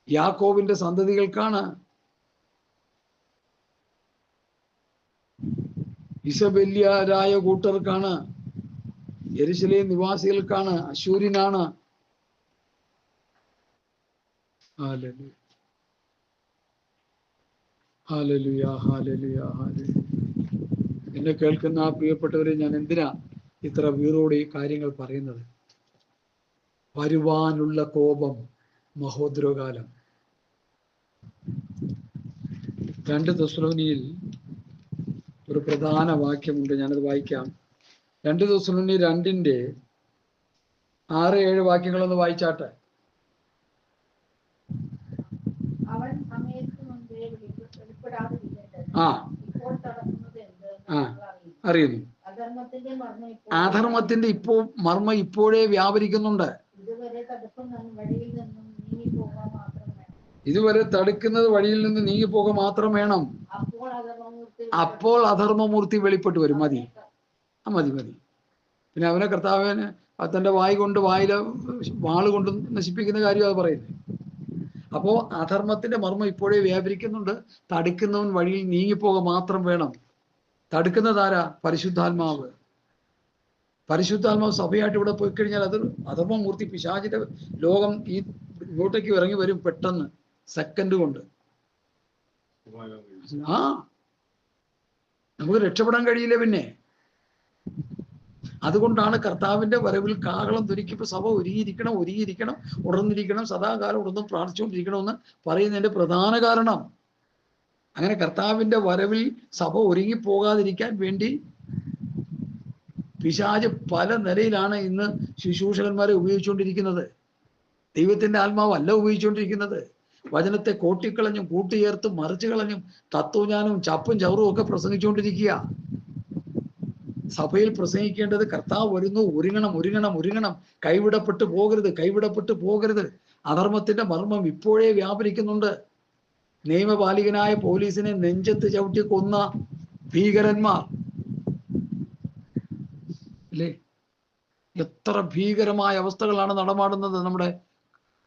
യാക്കോബിന്റെ സന്തതികൾക്കാണ്, ഇസബെല്യരായ കൂട്ടർക്കാണ്, യെരൂശലേം നിവാസികൾക്കാണ്, അശൂരിനാണ്. Hallelujah, hallelujah, hallelujah, hallelujah. എന്നെ കേൾക്കുന്ന ആ പ്രിയപ്പെട്ടവരെ, ഞാൻ എന്തിനാ ഇത്ര വീറോടെ ഈ കാര്യങ്ങൾ പറയുന്നത്? വരുവാനുള്ള കോപം, മഹോദരകാലം. 2 തെസ്സലോനിയിൽ ഒരു പ്രധാന വാക്യമുണ്ട്, ഞാനത് വായിക്കാം. 2 തെസ്സലോനി 2:6-7 വാക്യങ്ങളൊന്ന് വായിച്ചാട്ടെ. അറിയുന്നു. അധർമ്മത്തിന്റെ മർമ്മം ഇപ്പോഴേ വ്യാപരിക്കുന്നുണ്ട്. ഇതുവരെ തടുക്കുന്നത് വഴിയിൽ നിന്ന് നീങ്ങിപ്പോക മാത്രം വേണം. അപ്പോൾ അധർമ്മമൂർത്തി വെളിപ്പെട്ട് വരും. മതി. പിന്നെ അവനെ കർത്താവിന് തന്റെ വായ് കൊണ്ട് വായിലെ വാളുകൊണ്ട് നശിപ്പിക്കുന്ന കാര്യം അത് പറയുന്നത്. അപ്പോ അധർമ്മത്തിന്റെ മർമ്മം ഇപ്പോഴേ വ്യാപരിക്കുന്നുണ്ട്. തടുക്കുന്നവൻ വഴിയിൽ നീങ്ങിപ്പോക മാത്രം വേണം. തടുക്കുന്നതാരാ? പരിശുദ്ധാത്മാവ്. പരിശുദ്ധാത്മാവ് സഭയായിട്ട് ഇവിടെ പോയി കഴിഞ്ഞാൽ അത് അധർമ്മമൂർത്തി പിശാചിന്റെ ലോകം ഈ ഇങ്ങോട്ടേക്ക് ഇറങ്ങി വരും പെട്ടെന്ന്, സെക്കൻഡ് കൊണ്ട്. നമുക്ക് രക്ഷപ്പെടാൻ കഴിയില്ല പിന്നെ. അതുകൊണ്ടാണ് കർത്താവിന്റെ വരവിൽ കാഹളം ധ്വനിക്കുമ്പോൾ സഭ ഒരുങ്ങിയിരിക്കണം, ഉണർന്നിരിക്കണം, സദാകാലം ഉണർന്നും പ്രാർത്ഥിച്ചുകൊണ്ടിരിക്കണമെന്ന് പറയുന്നതിന്റെ പ്രധാന കാരണം. അങ്ങനെ കർത്താവിന്റെ വരവിൽ സഭ ഒരുങ്ങിപ്പോകാതിരിക്കാൻ വേണ്ടി പിശാച് പല നിലയിലാണ് ഇന്ന് ശുശ്രൂഷകന്മാരെ ഉപയോഗിച്ചുകൊണ്ടിരിക്കുന്നത്. ദൈവത്തിന്റെ ആത്മാവ് അല്ല ഉപയോഗിച്ചുകൊണ്ടിരിക്കുന്നത്. വചനത്തെ കോട്ടിക്കളഞ്ഞും കൂട്ടിയേർത്തും മറിച്ചു കളഞ്ഞും തത്വജ്ഞാനവും ചപ്പും ചവറും ഒക്കെ പ്രസംഗിച്ചുകൊണ്ടിരിക്കുക. സഭയിൽ പ്രസംഗിക്കേണ്ടത് കർത്താവ് വരുന്നു, ഒരുങ്ങണം ഒരുങ്ങണം ഒരുങ്ങണം, കൈവിടപ്പെട്ടു പോകരുത് കൈവിടപ്പെട്ടു പോകരുത്. അധർമ്മത്തിന്റെ മർമ്മം ഇപ്പോഴേ വ്യാപരിക്കുന്നുണ്ട്. നിയമപാലികനായ പോലീസിനെ നെഞ്ചത്ത് ചവിട്ടി കൊന്ന ഭീകരന്മാർ അല്ലേ? എത്ര ഭീകരമായ അവസ്ഥകളാണ് നടമാടുന്നത് നമ്മുടെ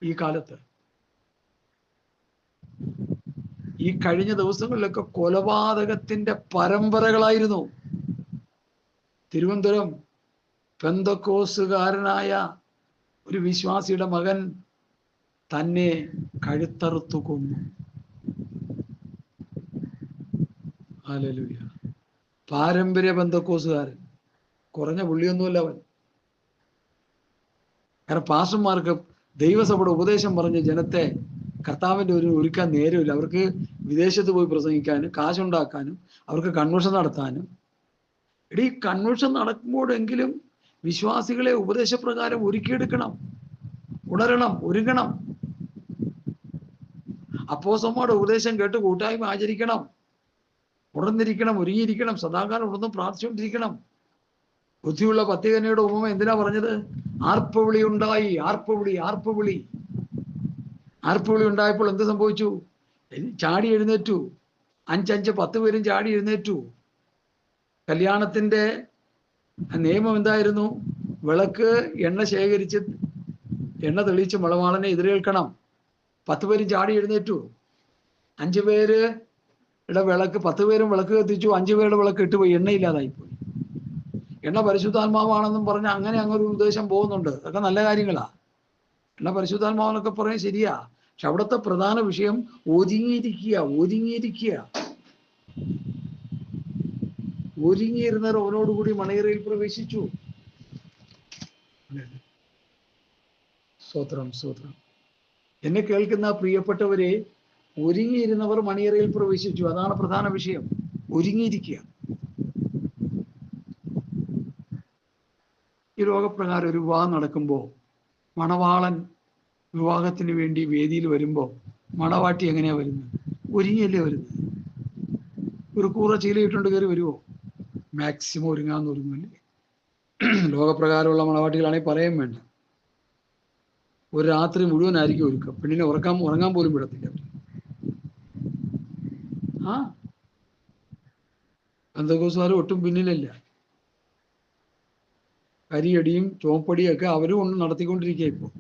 ഈ കാലത്ത്. ഈ കഴിഞ്ഞ ദിവസങ്ങളിലൊക്കെ കൊലപാതകത്തിന്റെ പരമ്പരകളായിരുന്നു. തിരുവനന്തപുരം പെന്തക്കോസുകാരനായ ഒരു വിശ്വാസിയുടെ മകൻ തന്നെ കഴുത്തറുത്തു കൊന്നു. ഹല്ലേലൂയ. പാരമ്പര്യ പെന്തക്കോസുകാരൻ, കുറഞ്ഞ പുള്ളിയൊന്നുമല്ല അവൻ. കാരണം പാസ്റ്റർമാർക്ക് ദൈവസഭയുടെ ഉപദേശം പറഞ്ഞ് ജനത്തെ കർത്താവിൻ്റെ ഒരു ഒരുക്കാൻ നേരമില്ല. അവർക്ക് വിദേശത്ത് പോയി പ്രസംഗിക്കാനും കാശുണ്ടാക്കാനും അവർക്ക് കൺവെൻഷൻ നടത്താനും. ഈ കൺവെൻഷൻ നടക്കുമ്പോഴെങ്കിലും വിശ്വാസികളെ ഉപദേശപ്രകാരം ഒരുക്കിയെടുക്കണം, ഉണരണം, ഒരുങ്ങണം. അപ്പോസ്തലന്മാരുടെ ഉപദേശം കേട്ട് കൂട്ടായ്മ ആചരിക്കണം, ഉണർന്നിരിക്കണം, ഒരുങ്ങിയിരിക്കണം, സദാകാലം ഉണർന്ന് പ്രാർത്ഥിച്ചുകൊണ്ടിരിക്കണം. ബുദ്ധിയുള്ള പത്തികന്യയുടെ ഉപമ എന്തിനാ പറഞ്ഞത്? ആർപ്പവിളി ഉണ്ടായി, ആർപ്പവിളി ആർപ്പവിളി ആർപ്പവിളി ഉണ്ടായപ്പോൾ എന്ത് സംഭവിച്ചു? ചാടി എഴുന്നേറ്റു. 5 10 പേരും ചാടി എഴുന്നേറ്റു. കല്യാണത്തിന്റെ നിയമം എന്തായിരുന്നു? വിളക്ക് എണ്ണ ശേഖരിച്ച് എണ്ണ തെളിയിച്ച് മണവാളനെ എതിരേൽക്കണം. 10 പേരും ചാടി എഴുന്നേറ്റു. 5 പേരുടെ വിളക്ക്, 10 പേരും വിളക്ക് കത്തിച്ചു, 5 പേരുടെ വിളക്ക് ഇട്ടുപോയി, എണ്ണയില്ലാതായിപ്പോയി. എണ്ണ പരിശുദ്ധാത്മാവാണെന്നും പറഞ്ഞ് അങ്ങനെ ഒരു ഉദ്ദേശം പോകുന്നുണ്ട്. അതൊക്കെ നല്ല കാര്യങ്ങളാ. എണ്ണ പരിശുദ്ധാത്മാവെന്നൊക്കെ പറയാൻ ശരിയാ. പക്ഷെ അവിടുത്തെ പ്രധാന വിഷയം ഒരുങ്ങിയിരിക്കുക, ഒരുങ്ങിയിരിക്കുക. ഒരുങ്ങിയിരുന്നവർ അവനോടുകൂടി മണയറയിൽ പ്രവേശിച്ചു. സ്തോത്രം സ്തോത്രം. എന്നെ കേൾക്കുന്ന പ്രിയപ്പെട്ടവരെ, ഒരുങ്ങിയിരുന്നവർ മണിയറയിൽ പ്രവേശിച്ചു. അതാണ് പ്രധാന വിഷയം, ഒരുങ്ങിയിരിക്കുക. ഈ ലോകപ്രകാരം ഒരു വിവാഹം നടക്കുമ്പോൾ മണവാളൻ വിവാഹത്തിന് വേണ്ടി വേദിയിൽ വരുമ്പോൾ മണവാട്ടി എങ്ങനെയാ വരുന്നത്? ഒരുങ്ങിയല്ലേ വരുന്നത്. ഒരു കൂറ ചീലയിട്ടുണ്ട് കയറി വരുമോ? മാക്സിമം ഒരുങ്ങാന്ന് ഒരുങ്ങല്ലേ. ലോകപ്രകാരമുള്ള മണവാട്ടികളാണെങ്കിൽ പറയാൻ വേണ്ട. ഒരു രാത്രി മുഴുവനായിരിക്കും ഒരുക്കുക. പെണ്ണിനെ ഉറങ്ങാൻ പോലും വിടത്തില്ല അവർ. പെന്തക്കോസ്തുകാർ ഒട്ടും പിന്നിലല്ല. കരിയടിയും ചോപ്പടിയും ഒക്കെ അവരും കൊണ്ട് നടത്തിക്കൊണ്ടിരിക്കുക. ഇപ്പോൾ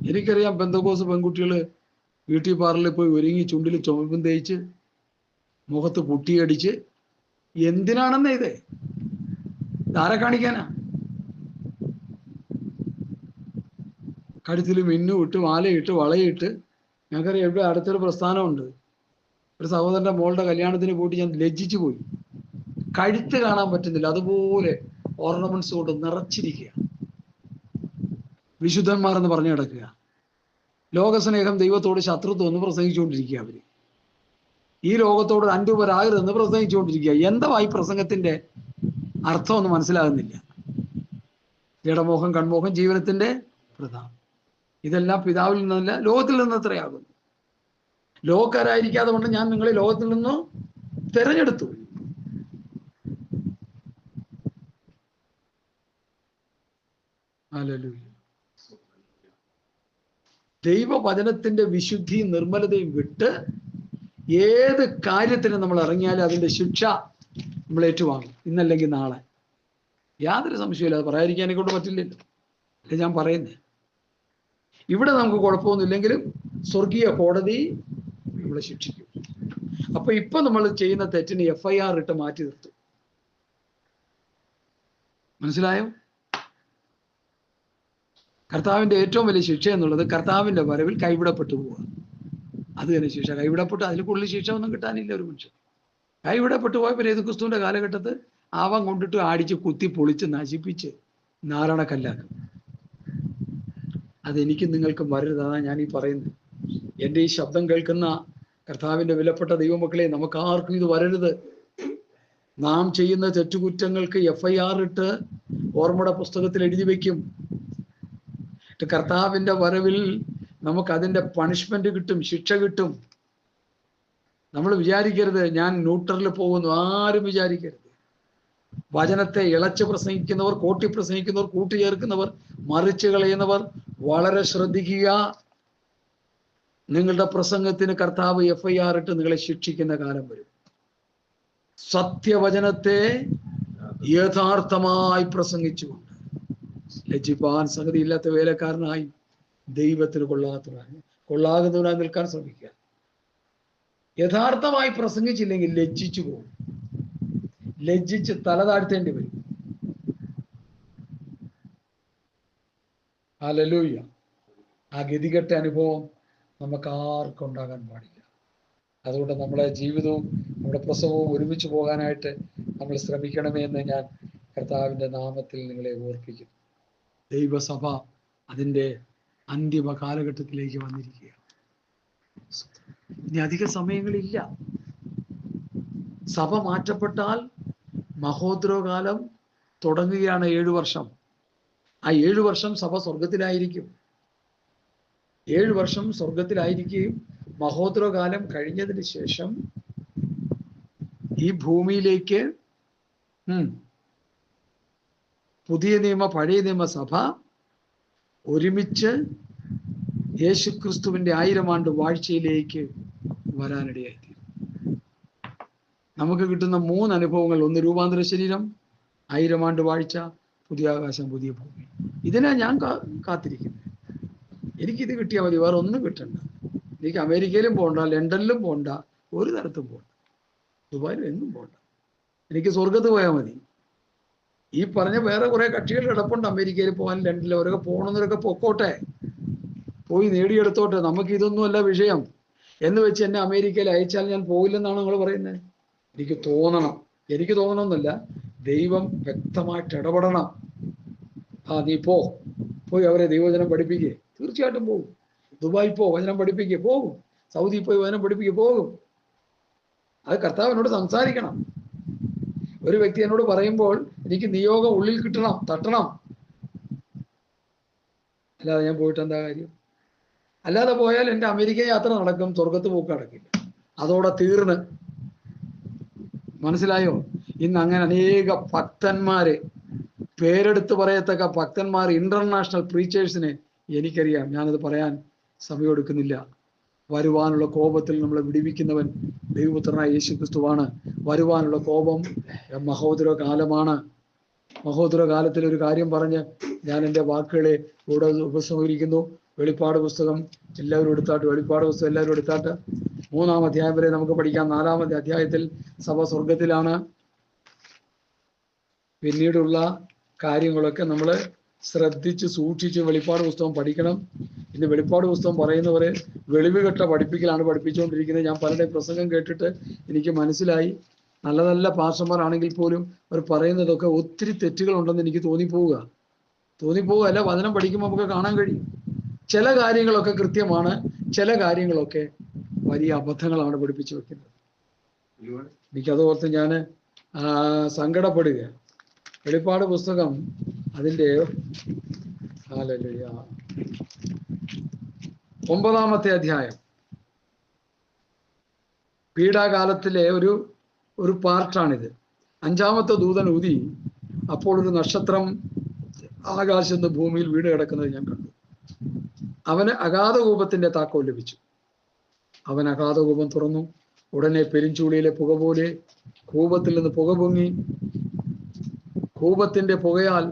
എനിക്കറിയാം പെന്തക്കോസ് പെൺകുട്ടികൾ ബ്യൂട്ടി പാർലറിൽ പോയി ഒരുങ്ങി ചുണ്ടിൽ ചുമപ്പും തേച്ച് മുഖത്ത് പുട്ടിയടിച്ച്, എന്തിനാണെന്നേ ഇത്? ആരെ കാണിക്കാനാ? കഴുത്തിൽ മിന്നുമിട്ട് മാലയിട്ട് വളയിട്ട്. ഞങ്ങൾക്കറിയാം ഇവിടെ അടുത്തൊരു പ്രസ്ഥാനമുണ്ട്. ഒരു സഹോദരന്റെ മോളുടെ കല്യാണത്തിന് പോയിട്ട് ഞാൻ ലജ്ജിച്ചു പോയി. കഴുത്ത് കാണാൻ പറ്റുന്നില്ല, അതുപോലെ ഓർണമെന്റ്സ് കൊണ്ട് നിറച്ചിരിക്കുക. വിശുദ്ധന്മാരെന്ന് പറഞ്ഞു കിടക്കുക. ലോകസ്നേഹം, ദൈവത്തോട് ശത്രുത്വം എന്ന് പ്രസംഗിച്ചുകൊണ്ടിരിക്കുക. അവര് ഈ ലോകത്തോട് അൻപരാകരുതെന്ന് പ്രസംഗിച്ചുകൊണ്ടിരിക്കുക. എന്താ ഈ പ്രസംഗത്തിന്റെ അർത്ഥമൊന്നും മനസ്സിലാകുന്നില്ല. ജഡമോഹം, കൺമോഹം, ജീവനത്തിന്റെ പ്രധാനം, ഇതെല്ലാം പിതാവിൽ നിന്നല്ല ലോകത്തിൽ നിന്ന് എത്രയാകുന്നു. ലോകക്കാരായിരിക്കാതെ കൊണ്ട് ഞാൻ നിങ്ങളെ ലോകത്തിൽ നിന്ന് തെരഞ്ഞെടുത്തു. ഹല്ലേലൂയ. ദൈവവചനത്തിന്റെ വിശുദ്ധിയും നിർമ്മലതയും വിട്ട് ഏത് കാര്യത്തിന് നമ്മൾ ഇറങ്ങിയാലും അതിന്റെ ശിക്ഷ നമ്മൾ ഏറ്റുവാങ്ങും, ഇന്നല്ലെങ്കിൽ നാളെ. യാതൊരു സംശയമില്ല. അത് പറയാതിരിക്കാനെ കൊണ്ട് പറ്റില്ലല്ലോ. അല്ലേ ഞാൻ പറയുന്നേ. ഇവിടെ നമുക്ക് കുഴപ്പമൊന്നുമില്ലെങ്കിലും സ്വർഗീയ കോടതി നമ്മളെ ശിക്ഷിക്കും. അപ്പൊ ഇപ്പൊ നമ്മൾ ചെയ്യുന്ന തെറ്റിന് FIR ഇട്ട് മാറ്റി നിർത്തും. മനസ്സിലായോ? കർത്താവിന്റെ ഏറ്റവും വലിയ ശിക്ഷ എന്നുള്ളത് കർത്താവിന്റെ വരവിൽ കൈവിടപ്പെട്ടു പോവുക. അത് തന്നെ ശിക്ഷ. കൈവിടപ്പെട്ടു, അതിൽ കൂടുതൽ ശിക്ഷ ഒന്നും കിട്ടാനില്ല ഒരു മനുഷ്യൻ. കൈവിടപ്പെട്ടു പോയപ്പോൾ യേശുക്രിസ്തുവിന്റെ കാലഘട്ടത്ത് ആവാൻ കൊണ്ടിട്ട് അടിച്ച് കുത്തി പൊളിച്ച് നശിപ്പിച്ച് നാരണക്കല്ലാക്കും. അതെനിക്കും നിങ്ങൾക്കും വരരുത്. അതാണ് ഞാൻ ഈ പറയുന്നത്. എൻ്റെ ഈ ശബ്ദം കേൾക്കുന്ന കർത്താവിന്റെ വിലപ്പെട്ട ദൈവമക്കളെ, നമുക്ക് ആർക്കും ഇത് വരരുത്. നാം ചെയ്യുന്ന തെറ്റുകുറ്റങ്ങൾക്ക് FIR ഇട്ട് ഓർമ്മയുടെ പുസ്തകത്തിൽ എഴുതി വയ്ക്കും. കർത്താവിൻ്റെ വരവിൽ നമുക്ക് അതിൻ്റെ പണിഷ്മെന്റ് കിട്ടും, ശിക്ഷ കിട്ടും. നമ്മൾ വിചാരിക്കരുത് ഞാൻ ന്യൂട്രലിൽ പോകുന്നു, ആരും വിചാരിക്കരുത്. വചനത്തെ ഇളച്ച് പ്രസംഗിക്കുന്നവർ, കോട്ടി പ്രസംഗിക്കുന്നവർ, കൂട്ടിച്ചേർക്കുന്നവർ, മറിച്ച് കളയുന്നവർ വളരെ ശ്രദ്ധിക്കുക. നിങ്ങളുടെ പ്രസംഗത്തിന് കർത്താവ് FIR ഇട്ട് നിങ്ങളെ ശിക്ഷിക്കുന്ന കാലം വരും. സത്യവചനത്തെ യഥാർത്ഥമായി പ്രസംഗിച്ചുകൊണ്ട് ലജ്ജിപ്പാൻ സംഗതിയില്ലാത്ത വേലക്കാരനായി ദൈവത്തിന് കൊള്ളാകുന്നവനായി നിൽക്കാൻ ശ്രമിക്കുക. യഥാർത്ഥമായി പ്രസംഗിച്ചില്ലെങ്കിൽ ലജ്ജിച്ചു പോകും, ലജ്ജിച്ച് തല താഴ്ത്തേണ്ടി വരും. ഹല്ലേലൂയ. ആ ഗതികെട്ട അനുഭവം നമുക്ക് ആർക്കും ഉണ്ടാകാൻ പാടില്ല. അതുകൊണ്ട് നമ്മുടെ ജീവിതവും നമ്മുടെ പ്രസവവും ഒരുമിച്ച് പോകാനായിട്ട് നമ്മൾ ശ്രമിക്കണമേ എന്ന് ഞാൻ കർത്താവിൻ്റെ നാമത്തിൽ നിങ്ങളെ ഓർപ്പിക്കുന്നു. ദൈവസഭ അതിൻ്റെ അന്തിമ കാലഘട്ടത്തിലേക്ക് വന്നിരിക്കുക. ഇനി അധിക സമയങ്ങളില്ല. സഭ മാറ്റപ്പെട്ടാൽ മഹോദ്രവകാലം തുടങ്ങുകയാണ്. 7 വർഷം. ആ 7 വർഷം സഭ സ്വർഗത്തിലായിരിക്കും. 7 വർഷം സ്വർഗത്തിലായിരിക്കുകയും മഹോദ്രവകാലം കഴിഞ്ഞതിന് ശേഷം ഈ ഭൂമിയിലേക്ക് പുതിയ നിയമ പഴയ നിയമ സഭ ഒരുമിച്ച് യേശുക്രിസ്തുവിൻ്റെ 1000 ആണ്ട് വാഴ്ചയിലേക്ക് വരാനിടയായി. നമുക്ക് കിട്ടുന്ന 3 അനുഭവങ്ങൾ: ഒന്ന് രൂപാന്തര ശരീരം, 1000 ആണ്ട് വാഴ്ച, പുതിയ ആകാശം പുതിയ ഭൂമി. ഇതിനാ ഞാൻ കാത്തിരിക്കുന്നത്. എനിക്കിത് കിട്ടിയാൽ മതി, വേറെ ഒന്നും കിട്ടണ്ട. എനിക്ക് അമേരിക്കയിലും പോകണ്ട, ലണ്ടനിലും പോകണ്ട, ഒരു തരത്തും പോകണ്ട, ദുബായിലും എങ്ങും പോകണ്ട. എനിക്ക് സ്വർഗത്ത് പോയാൽ മതി. ഈ പറഞ്ഞ വേറെ കുറെ കക്ഷികൾ കിടപ്പുണ്ട് അമേരിക്കയിൽ പോകാൻ, ലണ്ടനിൽ. അവരൊക്കെ പോകണമെന്നവരൊക്കെ പൊക്കോട്ടെ, പോയി നേടിയെടുത്തോട്ടെ. നമുക്ക് ഇതൊന്നുമല്ല വിഷയം എന്ന് വെച്ച് എന്നെ അമേരിക്കയിൽ അയച്ചാൽ ഞാൻ പോകില്ലെന്നാണ് നിങ്ങൾ പറയുന്നത്. എനിക്ക് തോന്നണമെന്നല്ല, ദൈവം വ്യക്തമായിട്ട് ഇടപെടണം. നീ പോയി അവരെ ദൈവവചനം പഠിപ്പിക്കേ, തീർച്ചയായിട്ടും പോകും. ദുബായി വചനം പഠിപ്പിക്കേ, പോകും. സൗദി പോയി വചനം പഠിപ്പിക്കേ, പോകും. അത് കർത്താവിനോട് സംസാരിക്കണം. ഒരു വ്യക്തി എന്നോട് പറയുമ്പോൾ എനിക്ക് നിയോഗം ഉള്ളിൽ കിട്ടണം, തട്ടണം. അല്ലാതെ ഞാൻ പോയിട്ട് എന്താ കാര്യം? അല്ലാതെ പോയാൽ എൻ്റെ അമേരിക്ക യാത്ര നടക്കും, സ്വർഗത്ത് പോക്ക് നടക്കില്ല. അതോടെ തീർന്ന്. മനസ്സിലായോ? ഇന്ന് അങ്ങനെ അനേക ഭക്തന്മാരെ, പേരെടുത്ത് പറയത്തക്ക ഭക്തന്മാർ, ഇന്റർനാഷണൽ പ്രീച്ചേഴ്സിനെ എനിക്കറിയാം. ഞാനത് പറയാൻ സമയമെടുക്കുന്നില്ല. വരുവാനുള്ള കോപത്തിൽ നമ്മളെ വിടിവിക്കുന്നവൻ ദൈവപുത്രനായ യേശുക്രിസ്തുവാണ്. വരുവാനുള്ള കോപം മഹോദര കാലമാണ്. മഹോദര കാലത്തിൽ ഒരു കാര്യം പറഞ്ഞ് ഞാൻ എൻ്റെ വാക്കുകളെ കൂടെ ഉപസംഹരിക്കുന്നു. വെളിപ്പാട് പുസ്തകം എല്ലാവരും എടുത്താട്ട്, വെളിപ്പാട് പുസ്തകം എല്ലാവരും എടുത്താട്ട് 3-ാം അധ്യായം വരെ നമുക്ക് പഠിക്കാം. 4-ാമത്തെ അധ്യായത്തിൽ സഭ സ്വർഗത്തിലാണ്. പിന്നീടുള്ള കാര്യങ്ങളൊക്കെ നമ്മൾ ശ്രദ്ധിച്ച് സൂക്ഷിച്ച് വെളിപ്പാട് പുസ്തകം പഠിക്കണം. ഇന്ന് വെളിപ്പാട് പുസ്തകം പറയുന്നവരെ വെളിവുകെട്ട പഠിപ്പിക്കലാണ് പഠിപ്പിച്ചുകൊണ്ടിരിക്കുന്നത്. ഞാൻ പലരുടെയും പ്രസംഗം കേട്ടിട്ട് എനിക്ക് മനസ്സിലായി, നല്ല നല്ല പാസ്റ്റർമാരാണെങ്കിൽ പോലും അവർ പറയുന്നതൊക്കെ ഒത്തിരി തെറ്റുകളുണ്ടെന്ന് എനിക്ക് തോന്നിപ്പോവുകയല്ല. വചനം പഠിക്കുമ്പോൾ നമുക്ക് കാണാൻ കഴിയും. ചില കാര്യങ്ങളൊക്കെ കൃത്യമാണ്, ചില കാര്യങ്ങളൊക്കെ വലിയ അബദ്ധങ്ങളാണ് പഠിപ്പിച്ചു വെക്കുന്നത്. എനിക്കതോർത്ത് ഞാൻ സങ്കടപ്പെടുക. വെളിപ്പാട് പുസ്തകം അതിൻ്റെ 9-ാമത്തെ അധ്യായം, പീഡാകാലത്തിലെ ഒരു പാർട്ടാണിത്. 5-ാമത്തെ ദൂതൻ ഊതി, അപ്പോൾ ഒരു നക്ഷത്രം ആകാശത്ത് ഭൂമിയിൽ വീണ് കിടക്കുന്നത് ഞാൻ കണ്ടു. അവന് അഗാധകൂപത്തിന്റെ താക്കോൽ ലഭിച്ചു. അവൻ അഗാധകൂപം തുറന്നു. ഉടനെ പെരിഞ്ചൂളിയിലെ പുക പോലെ കൂപത്തിൽ നിന്ന് പുക പൊങ്ങി. കൂപത്തിന്റെ പുകയാൽ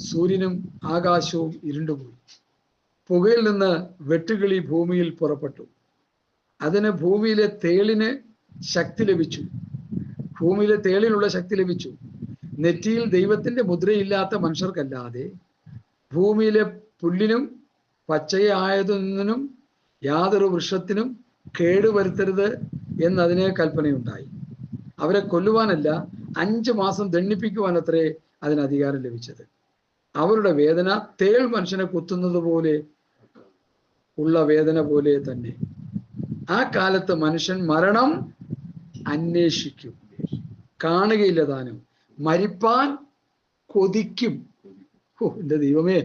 സൂര്യനും ആകാശവും ഇരുണ്ടുപോയി. പുകയിൽ നിന്ന് വെട്ടുകിളി ഭൂമിയിൽ പുറപ്പെട്ടു. അതിന് ഭൂമിയിലെ തേളിന് ശക്തി ലഭിച്ചു. ഭൂമിയിലെ തേളിനുള്ള ശക്തി ലഭിച്ചു. നെറ്റിയിൽ ദൈവത്തിന്റെ മുദ്രയില്ലാത്ത മനുഷ്യർക്കല്ലാതെ ഭൂമിയിലെ പുല്ലിനും പച്ചയായതൊന്നിനും യാതൊരു വൃക്ഷത്തിനും കേടുവരുത്തരുത് എന്നതിനെ കൽപ്പനയുണ്ടായി. അവരെ കൊല്ലുവാനല്ല, 5 മാസം ദണ്ഡിപ്പിക്കുവാൻ അത്രേ അതിന് അധികാരം ലഭിച്ചത്. അവരുടെ വേദന തേൾ മനുഷ്യനെ കുത്തുന്നത് പോലെ ഉള്ള വേദന പോലെ തന്നെ. ആ കാലത്ത് മനുഷ്യൻ മരണം അന്വേഷിക്കും. കാണുകയില്ല താനും. മരിപ്പാൻ കൊതിക്കും. ഓ എൻ്റെ ദൈവമേ,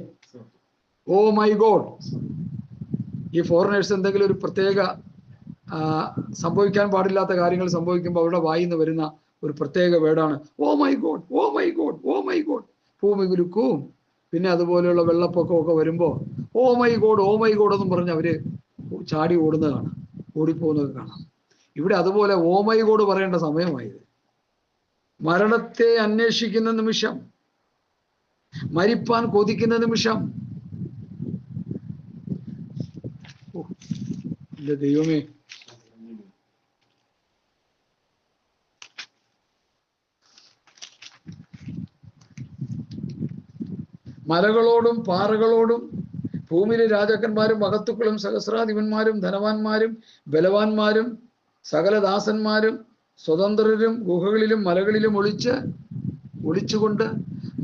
ഓ മൈ ഗോഡ്. ഈ ഫോറിനേഴ്സ് എന്തെങ്കിലും ഒരു പ്രത്യേക സംഭവിക്കാൻ പാടില്ലാത്ത കാര്യങ്ങൾ സംഭവിക്കുമ്പോൾ അവരുടെ വായിൽ നിന്ന് വരുന്ന ഒരു പ്രത്യേക വേർഡാണ് oh my god, oh my god, oh my god. ഭൂമി കുലുക്കവും പിന്നെ അതുപോലെയുള്ള വെള്ളപ്പൊക്കമൊക്കെ വരുമ്പോൾ oh my god, oh my god എന്നും പറഞ്ഞ് അവര് ചാടി ഓടുന്നത് കാണാം, ഓടിപ്പോകുന്നത് കാണാം. ഇവിടെ അതുപോലെ ഓ മൈ ഗോഡ് പറയേണ്ട സമയമായത്. മരണത്തെ അന്വേഷിക്കുന്ന നിമിഷം, മരിപ്പാൻ കൊതിക്കുന്ന നിമിഷം. എന്റെ ദൈവമേ, മലകളോടും പാറകളോടും ഭൂമിയിലെ രാജാക്കന്മാരും മഹത്തുക്കളും സഹസ്രാധിപന്മാരും ധനവാന്മാരും ബലവാന്മാരും സകല ദാസന്മാരും സ്വതന്ത്രരും ഗുഹകളിലും മലകളിലും ഒളിച്ചുകൊണ്ട്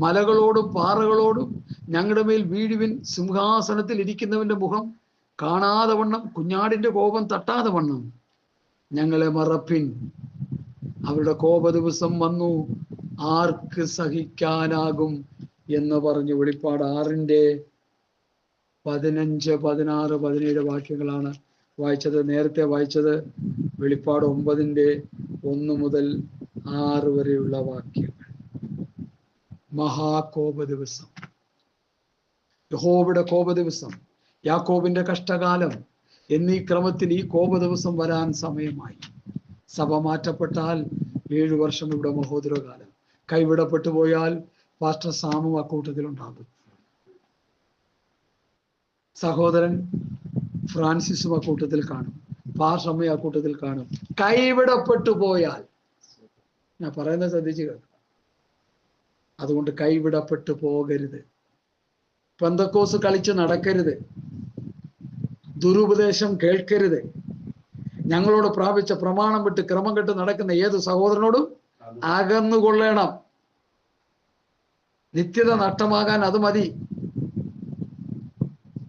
മലകളോടും പാറകളോടും ഞങ്ങളുടെ മേൽ വീഴുവിൻ, സിംഹാസനത്തിൽ ഇരിക്കുന്നവന്റെ മുഖം കാണാതെ വണ്ണം, കുഞ്ഞാടിന്റെ കോപം തട്ടാതെ വണ്ണം ഞങ്ങളെ മറപ്പിൻ. അവരുടെ കോപ ദിവസം വന്നു, ആർക്ക് സഹിക്കാനാകും എന്ന് പറഞ്ഞു. വെളിപ്പാട് 6:15, 16, 17 വാക്യങ്ങളാണ് വായിച്ചത്. നേരത്തെ വായിച്ചത് വെളിപ്പാട് 9:1 മുതൽ 6 വരെയുള്ള വാക്യങ്ങൾ. മഹാകോപ ദിവസം, യഹോവയുടെ കോപ ദിവസം, യാക്കോബിന്റെ കഷ്ടകാലം എന്നീ ക്രമത്തിൽ ഈ കോപ ദിവസം വരാൻ സമയമായി. സഭ മാറ്റപ്പെട്ടാൽ 7 വർഷം ഇവിടെ മഹോദരകാലം. കൈവിടപ്പെട്ടു പോയാൽ പാസ്റ്റർ സാമും അക്കൂട്ടത്തിലുണ്ടാകും, സഹോദരൻ ഫ്രാൻസിസും അക്കൂട്ടത്തിൽ കാണും, പാസ്റ്റർമ്മ അക്കൂട്ടത്തിൽ കാണും. കൈവിടപ്പെട്ടു പോയാൽ, ഞാൻ പറയുന്നത് ശ്രദ്ധിച്ചു കേൾക്കും. അതുകൊണ്ട് കൈവിടപ്പെട്ടു പോകരുത്. പെന്തക്കോസ് കളിച്ച് നടക്കരുത്. ദുരുപദേശം കേൾക്കരുത്. ഞങ്ങളോട് പ്രാപിച്ച പ്രമാണം വിട്ട് ക്രമം കെട്ട് നടക്കുന്ന ഏത് സഹോദരനോടും അകന്നുകൊള്ളണം. നിത്യത നഷ്ടമാകാൻ അത് മതി.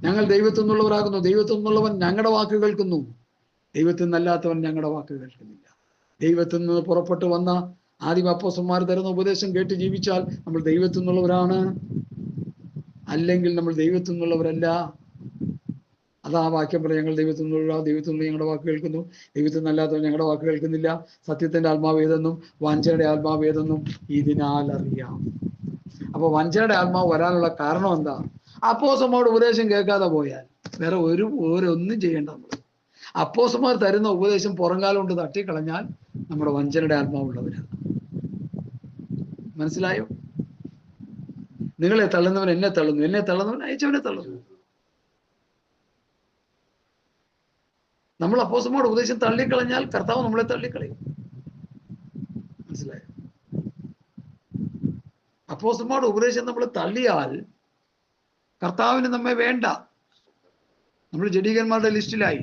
ഞങ്ങൾ ദൈവത്തിൽ നിന്നുള്ളവരാകുന്നു. ദൈവത്തിൽ നിന്നുള്ളവൻ ഞങ്ങളുടെ വാക്ക് കേൾക്കുന്നു, ദൈവത്തിൽ നിന്നല്ലാത്തവൻ ഞങ്ങളുടെ വാക്ക് കേൾക്കുന്നില്ല. ദൈവത്തിൽ നിന്ന് പുറപ്പെട്ടു വന്ന ആദിമ അപ്പോസ്തലന്മാർ തരുന്ന ഉപദേശം കേട്ട് ജീവിച്ചാൽ നമ്മൾ ദൈവത്തിൽ നിന്നുള്ളവരാണ്, അല്ലെങ്കിൽ നമ്മൾ ദൈവത്തിൽ നിന്നുള്ളവരല്ല. അതാ വാക്യം പറയും, ഞങ്ങൾ ദൈവത്തിൽ നിന്നുള്ള, ദൈവത്തിൽ നിന്ന് ഞങ്ങളുടെ വാക്ക് കേൾക്കുന്നു, ദൈവത്തിൽ നിന്നല്ലാത്തവൻ ഞങ്ങളുടെ വാക്ക് കേൾക്കുന്നില്ല. സത്യത്തിന്റെ ആത്മാവ് ഏതെന്നും വഞ്ചനയുടെ ആത്മാവ് ഏതെന്നും ഇതിനാൽ അറിയാം. അപ്പൊ വഞ്ചനയുടെ ആത്മാവ് വരാനുള്ള കാരണം എന്താ? അപ്പോസ്തലന്മാരുടെ ഉപദേശം കേൾക്കാതെ പോയാൽ വേറെ ഒന്നും ചെയ്യേണ്ട. നമ്മൾ അപ്പോസ്തലന്മാർ തരുന്ന ഉപദേശം പുറംകാലം കൊണ്ട് തട്ടിക്കളഞ്ഞാൽ നമ്മുടെ വഞ്ചനയുടെ ആത്മാവുള്ളവരാണ്. മനസ്സിലായോ? നിങ്ങളെ തള്ളുന്നവൻ എന്നെ തള്ളുന്നു, എന്നെ തള്ളുന്നവൻ അയച്ചവനെ തള്ളുന്നു. നമ്മൾ അപ്പോസ്തലന്മാരുടെ ഉപദേശം തള്ളിക്കളഞ്ഞാൽ കർത്താവ് നമ്മളെ തള്ളിക്കളയും. മനസ്സിലായോ? അപ്പോസ്തലന്മാരുടെ ഉപദേശം നമ്മൾ തള്ളിയാൽ കർത്താവിന് നമ്മെ വേണ്ട, നമ്മൾ ജഡീകന്മാരുടെ ലിസ്റ്റിലായി.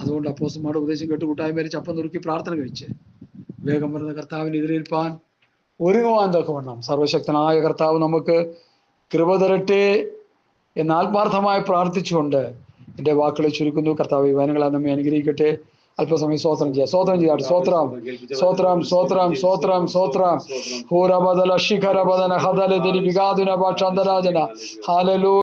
അതുകൊണ്ട് അപ്പോസ്തലന്മാരുടെ ഉപദേശം കേട്ട് കൂട്ടായ്മ ചപ്പം നുറുക്കി പ്രാർത്ഥന കഴിച്ച് വേഗം വരുന്ന കർത്താവിനെ എതിരേൽപ്പാൻ ഒരുങ്ങുവാൻ തക്കവണ്ണം സർവശക്തനായ കർത്താവ് നമുക്ക് കൃപ തരട്ടെ എന്ന് ആത്മാർത്ഥമായി പ്രാർത്ഥിച്ചുകൊണ്ട് എൻ്റെ വാക്കുകളെ ചുരുക്കുന്നു. കർത്താവ് വചനങ്ങളാൽ നമ്മെ അനുഗ്രഹിക്കട്ടെ. അല്പസമയം സ്വോത്രം ചെയ്യാം. സ്വോത്രം ചെയ്യാം. സ്വോത്രം സ്വോത്രം സ്വോത്രം സ്വോത്രം സ്വോത്രം ഹൂരബദല ശിഖരബദന ഹദല ദിരി വിഗാദുന ഭാഷാന്തരാജന ഹാലലൂ.